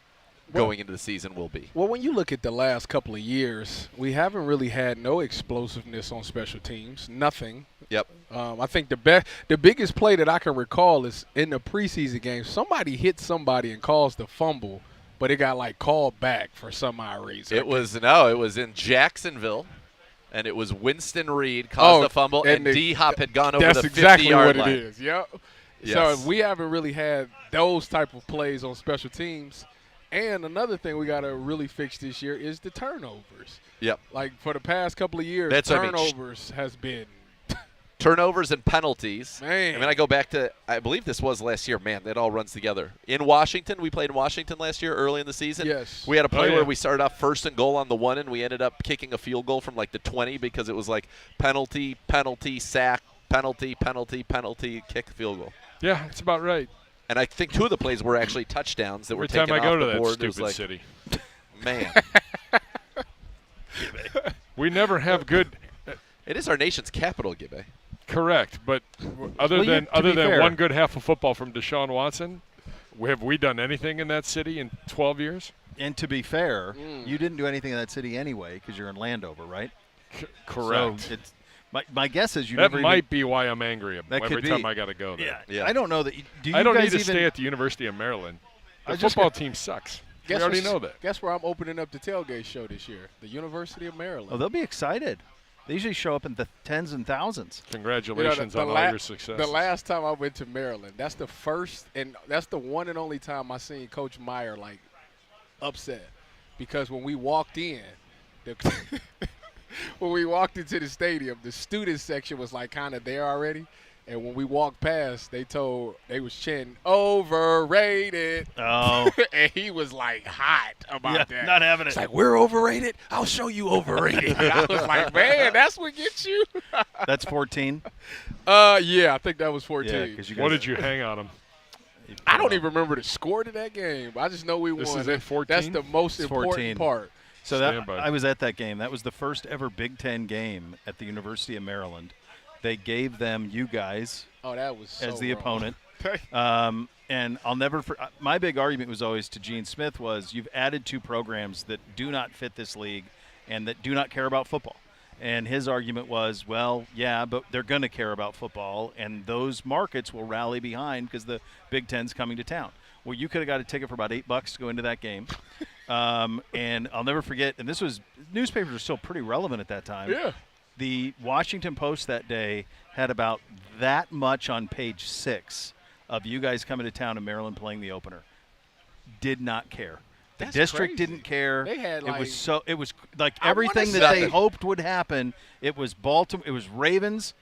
going into the season will be. Well, when you look at the last couple of years, we haven't really had no explosiveness on special teams. Nothing. Yep. I think the biggest play that I can recall is in the preseason game. Somebody hit somebody and caused the fumble, but it got like called back for some odd reason. It was in Jacksonville, and it was Winston Reed caused the fumble, and D-Hop had gone over that's the exactly 50-yard what line. it is. Yep. Yes. So we haven't really had those type of plays on special teams. And another thing we got to really fix this year is the turnovers. Yep. Like for the past couple of years, That's what I mean. turnovers has been Turnovers and penalties. Man. I mean, I go back to, I believe this was last year. Man, that all runs together. In Washington, we played in Washington last year early in the season. Yes. We had a play yeah. where we started off first and goal on the 1, and we ended up kicking a field goal from like the 20 because it was like penalty, sack, penalty, kick, field goal. Yeah, it's about right. And I think 2 of the plays were actually touchdowns that Every were time taken I go off to the that board. It was stupid like, city, man, we never have good. it is our nation's capital, Gibbe. Correct, but other Well, than to be fair- one good half of football from Deshaun Watson, have we done anything in that city in 12 years? And to be fair, you didn't do anything in that city anyway because you're in Landover, right? Correct. So it's My guess is you that never might even, be why I'm angry that every could time be. I got to go there. Yeah. I don't know that. Do you I don't guys need to even, stay at the University of Maryland. The I just football got- team sucks. Guess we already what's- know that. Guess where I'm opening up the tailgate show this year? The University of Maryland. Oh, they'll be excited. They usually show up in the tens and thousands. Congratulations on all your success. The last time I went to Maryland, that's the first and that's the one and only time I seen Coach Meyer like upset, because when we walked in, when we walked into the stadium, the student section was like kind of there already. And when we walked past, they was chanting overrated. Oh. And he was like hot about that. Not having It's it. like, we're overrated? I'll show you overrated. I was like, man, that's what gets you. That's 14. Yeah, I think that was 14. Yeah, 'cause you What guys- did you hang on him? I don't even remember the score to that game. I just know we This won. is at 14? That's the most It's important 14. part. So Stand by. I was at that game. That was the first ever Big Ten game at the University of Maryland. They gave them you guys Oh, that was so as the wrong. opponent. And I'll never. My big argument was always to Gene Smith was you've added two programs that do not fit this league and that do not care about football. And his argument was, well, yeah, but they're going to care about football, and those markets will rally behind because the Big Ten's coming to town. Well, you could have got a ticket for about $8 to go into that game. And I'll never forget, and newspapers were still pretty relevant at that time. Yeah. The Washington Post that day had about that much on page 6 of you guys coming to town in Maryland playing the opener. Did not care. The That's district crazy. didn't care. They had, it was like- like I wanna everything that they say- hoped would happen. It was Baltimore. It was Ravens.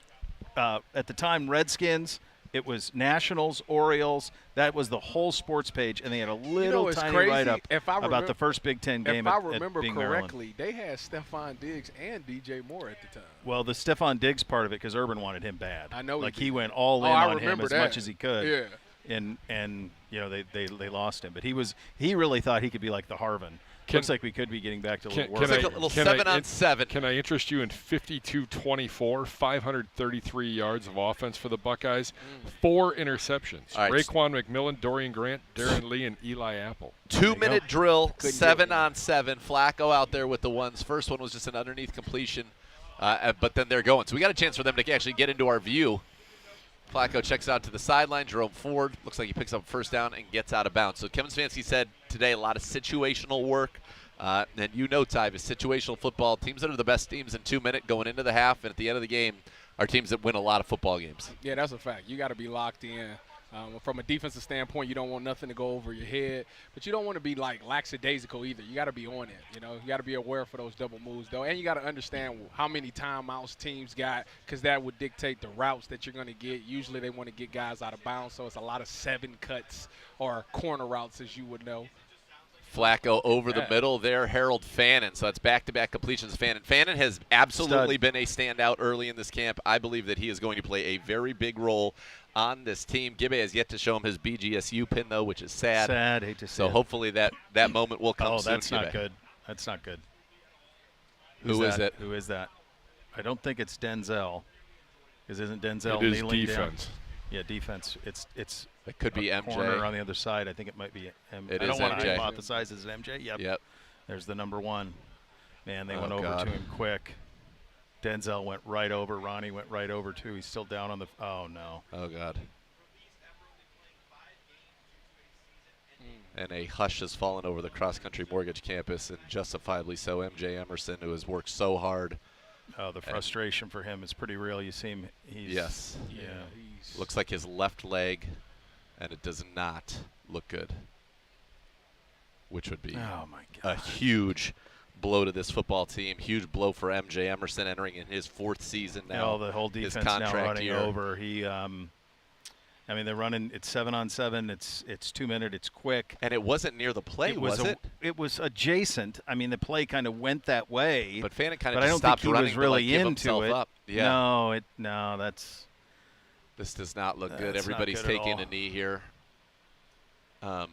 At the time, Redskins. It was Nationals, Orioles. That was the whole sports page, and they had a little it's tiny crazy? write-up If I about the first Big Ten game If I at remember being Maryland. correctly, they had Stephon Diggs and DJ Moore at the time. Well, the Stephon Diggs part of it, because Urban wanted him bad. I know he like did. he went all Oh, in I on him remember as that. much as he could. Yeah. And they lost him, but he really thought he could be like the Harvin. Looks like we could be getting back to a little worse. It's like a little 7-on-7. Can I interest you in 52-24, 533 yards of offense for the Buckeyes, 4 interceptions. All right. Raekwon McMillan, Dorian Grant, Darren Lee, and Eli Apple. 2-minute drill, Couldn't 7-on-7. Flacco out there with the ones. First one was just an underneath completion, but then they're going. So we got a chance for them to actually get into our view. Flacco checks out to the sideline. Jerome Ford looks like he picks up first down and gets out of bounds. So Kevin Stefanski said today a lot of situational work. And you know, Ty, is situational football. Teams that are the best teams in 2 minutes going into the half and at the end of the game are teams that win a lot of football games. Yeah, that's a fact. You got to be locked in. From a defensive standpoint, you don't want nothing to go over your head, but you don't want to be like lackadaisical either. You got to be on it. You know, you got to be aware for those double moves though, and you got to understand how many timeouts teams got, because that would dictate the routes that you're going to get. Usually, they want to get guys out of bounds, so it's a lot of 7 cuts or corner routes, as you would know. Flacco over the middle there, Harold Fannin. So that's back-to-back completions. Fannin has absolutely been a standout early in this camp. I believe that he is going to play a very big role on this team. Gibbe has yet to show him his BGSU pin, though, which is sad. Sad, hate to see So it. hopefully that moment will come soon. That's not Gibbe. good. That's not good. Who is it? Who is that? I don't think it's Denzel. Because isn't Denzel It is kneeling defense. down? Yeah, defense. It's It could be a MJ. corner on the other side. I think it might be It I don't is want to MJ. hypothesize. Is it MJ? Yep. There's the number 1. Man, they Oh, went over God. to him quick. Denzel went right over. Ronnie went right over, too. He's still down on the – oh, no. Oh, God. And a hush has fallen over the cross-country mortgage campus, and justifiably so. MJ Emerson, who has worked so hard. Oh, the frustration for him is pretty real. You see him. He's, Yes. Yeah. Looks like his left leg, and it does not look good. Which would be Oh, my a huge blow to this football team. Huge blow for MJ Emerson entering in his 4th season now. The whole his defense now contract running year. over. He, I mean, they're running. It's 7-on-7. It's 2 minute. It's quick. And it wasn't near the play, was it? It was adjacent. I mean, the play kind of went that way. But Fannin kind but of I just don't think stopped he running was to, really like, give into himself it. up. Yeah. No, that's. This does not look good. That's not Everybody's good at taking all. a knee here. I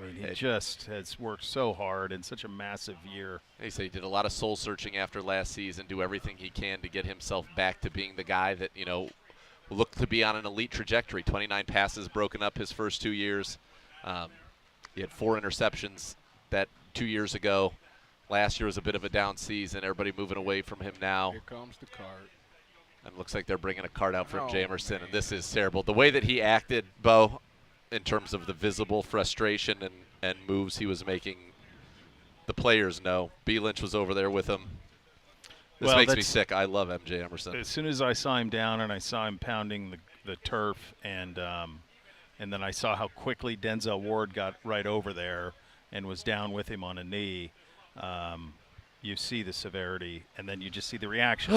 mean, he just has worked so hard in such a massive year. He said he did a lot of soul searching after last season, do everything he can to get himself back to being the guy that, you know, looked to be on an elite trajectory. 29 passes broken up his first 2 years. He had 4 interceptions that 2 years ago. Last year was a bit of a down season. Everybody moving away from him now. Here comes the card. And looks like they're bringing a card out for Oh, Jamerson, and this is terrible. The way that he acted, Bo, in terms of the visible frustration and moves he was making, the players know. B. Lynch was over there with him. This Well, makes me that's- sick. I love MJ Emerson. As soon as I saw him down and I saw him pounding the turf, and then I saw how quickly Denzel Ward got right over there and was down with him on a knee, you see the severity, and then you just see the reaction.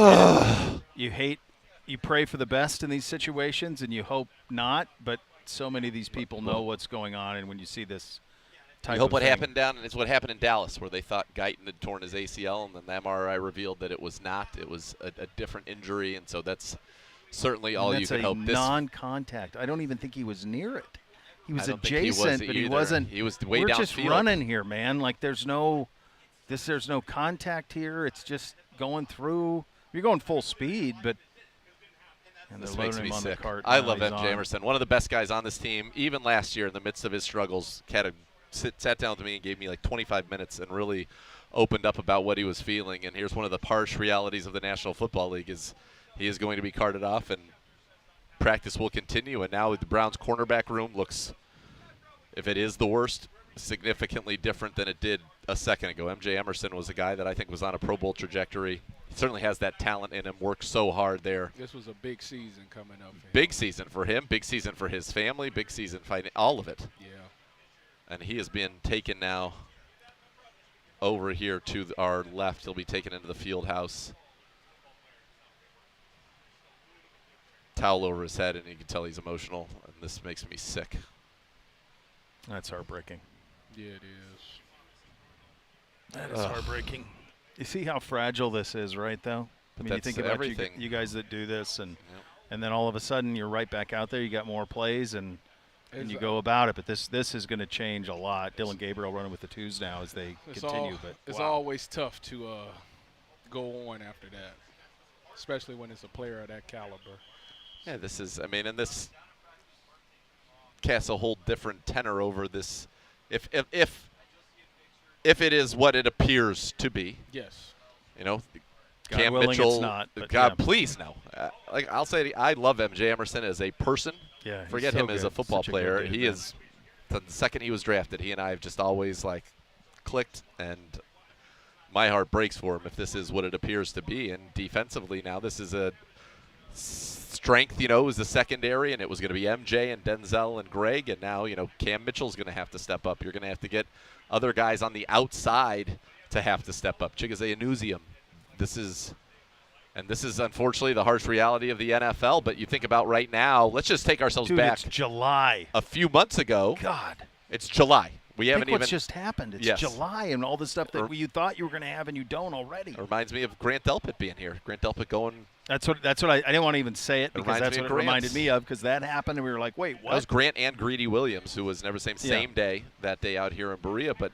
You pray for the best in these situations, and you hope not, but so many of these people know what's going on, and when you see this type I hope of what thing, happened down is what happened in Dallas, where they thought Guyton had torn his ACL, and then the MRI revealed that it was not. It was a different injury, and so that's certainly all you can hope. That's a non-contact. I don't even think he was near it. He was I don't think he was adjacent, but he either. wasn't. He was way we're just downfield. running here, man. Like there's no contact here. It's just going through. You're going full speed, but and This they're makes loading me him on sick. the cart. I now. love He's MJ on. Emerson. One of the best guys on this team. Even last year, in the midst of his struggles, sat down with me and gave me like 25 minutes and really opened up about what he was feeling. And here's one of the harsh realities of the National Football League is he is going to be carted off, and practice will continue. And now the Browns' cornerback room looks, if it is the worst, significantly different than it did a second ago. MJ Emerson was a guy that I think was on a Pro Bowl trajectory. He certainly has that talent in him, worked so hard there. This was a big season coming up. Big season for him, big season for his family, big season fighting, all of it. Yeah. And he has been taken now over here to our left. He'll be taken into the field house. Towel over his head, and you can tell he's emotional, and this makes me sick. That's heartbreaking. Yeah, it is. That is heartbreaking. You see how fragile this is, right? Though. I mean, you That's think about everything. you guys that do this, and then all of a sudden you're right back out there. You got more plays, and you go about it. But this is going to change a lot. Dylan Gabriel running with the twos now as they continue. But it's wow. always tough to go on after that, especially when it's a player of that caliber. Yeah, this is, I mean, and this casts a whole different tenor over this. If it is what it appears to be. Yes. You know, God Cam willing Mitchell. it's not, but God, yeah. please no. Like I'll say, I love MJ Emerson as a person. Yeah, he's forget so him as a good. football Such a good player. dude, He man. is. The second he was drafted, he and I have just always like clicked, and my heart breaks for him if this is what it appears to be. And defensively now, this is a strength. You know, it was the secondary, and it was going to be MJ and Denzel and Greg, and now Cam Mitchell's going to have to step up. You're going to have to get other guys on the outside to have to step up. Chigozie Anuzium. This is unfortunately the harsh reality of the NFL. But you think about right now, let's just take ourselves Dude, back. it's July. A few months ago. God. It's July. We Think haven't even. what's just happened. It's Yes. July, and all the stuff that you thought you were going to have, and you don't already. It reminds me of Grant Delpit being here. Grant Delpit going. That's what I didn't want to even say it because reminds that's me what of it reminded Grant's. me of because that happened, and we were like, wait, what? That was Grant and Greedy Williams, who was never same day that day out here in Berea. But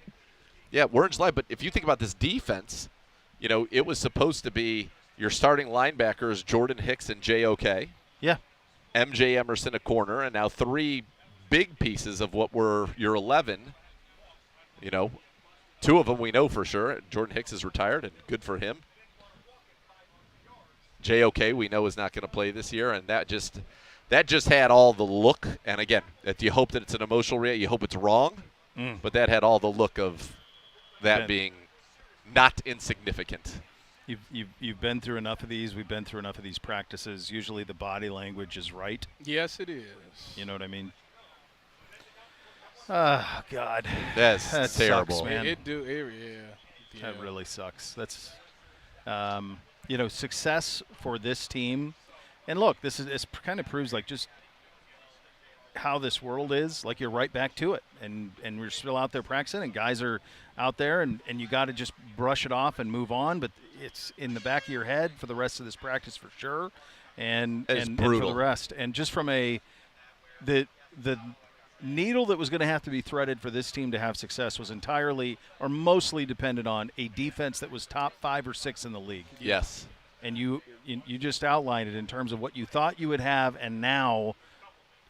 yeah, we're in July. But if you think about this defense, it was supposed to be your starting linebackers Jordan Hicks and JOK. Yeah. MJ Emerson a corner, and now three big pieces of what were your 11. Two of them we know for sure. Jordan Hicks is retired, and good for him. JOK we know is not going to play this year, and that just had all the look. And again, if you hope that it's an emotional reaction, you hope it's wrong, but that had all the look of that being not insignificant. You've been through enough of these. We've been through enough of these practices. Usually the body language is right. Yes, it is. You know what I mean? Oh, God. That Sucks, terrible. man. Yeah. That really sucks. That's, success for this team. And look, this kind of proves like just how this world is. Like you're right back to it. And we're still out there practicing, and guys are out there, and you got to just brush it off and move on. But it's in the back of your head for the rest of this practice for sure. And for brutal. the rest. And just from the needle that was going to have to be threaded for this team to have success was entirely or mostly dependent on a defense that was top 5 or 6 in the league. Yes. And you just outlined it in terms of what you thought you would have, and now,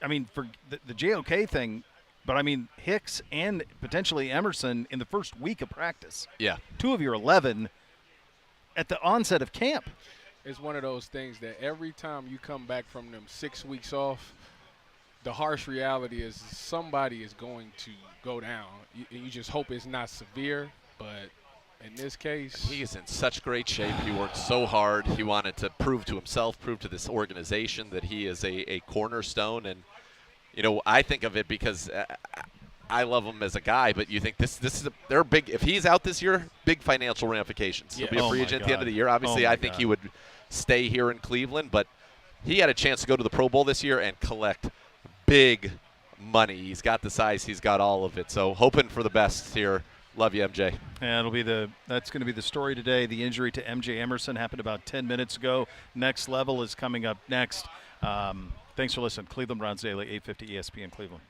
I mean, for the JOK thing, but I mean Hicks and potentially Emerson in the first week of practice. Yeah. 2 of your 11 at the onset of camp. it's one of those things that every time you come back from them 6 weeks off, the harsh reality is somebody is going to go down. You just hope it's not severe, but in this case, he is in such great shape. He worked so hard. He wanted to prove to himself, prove to this organization that he is a cornerstone. And, you know, I think of it because I love him as a guy, but you think this is they're big. If he's out this year, big financial ramifications. He'll be a free agent at the end of the year. Obviously, I think he would stay here in Cleveland, but he had a chance to go to the Pro Bowl this year and collect big money. He's got the size. He's got all of it. So hoping for the best here. Love you, MJ. And that's going to be the story today. The injury to MJ Emerson happened about 10 minutes ago. Next Level is coming up next. Thanks for listening. Cleveland Browns Daily, 850 ESPN Cleveland.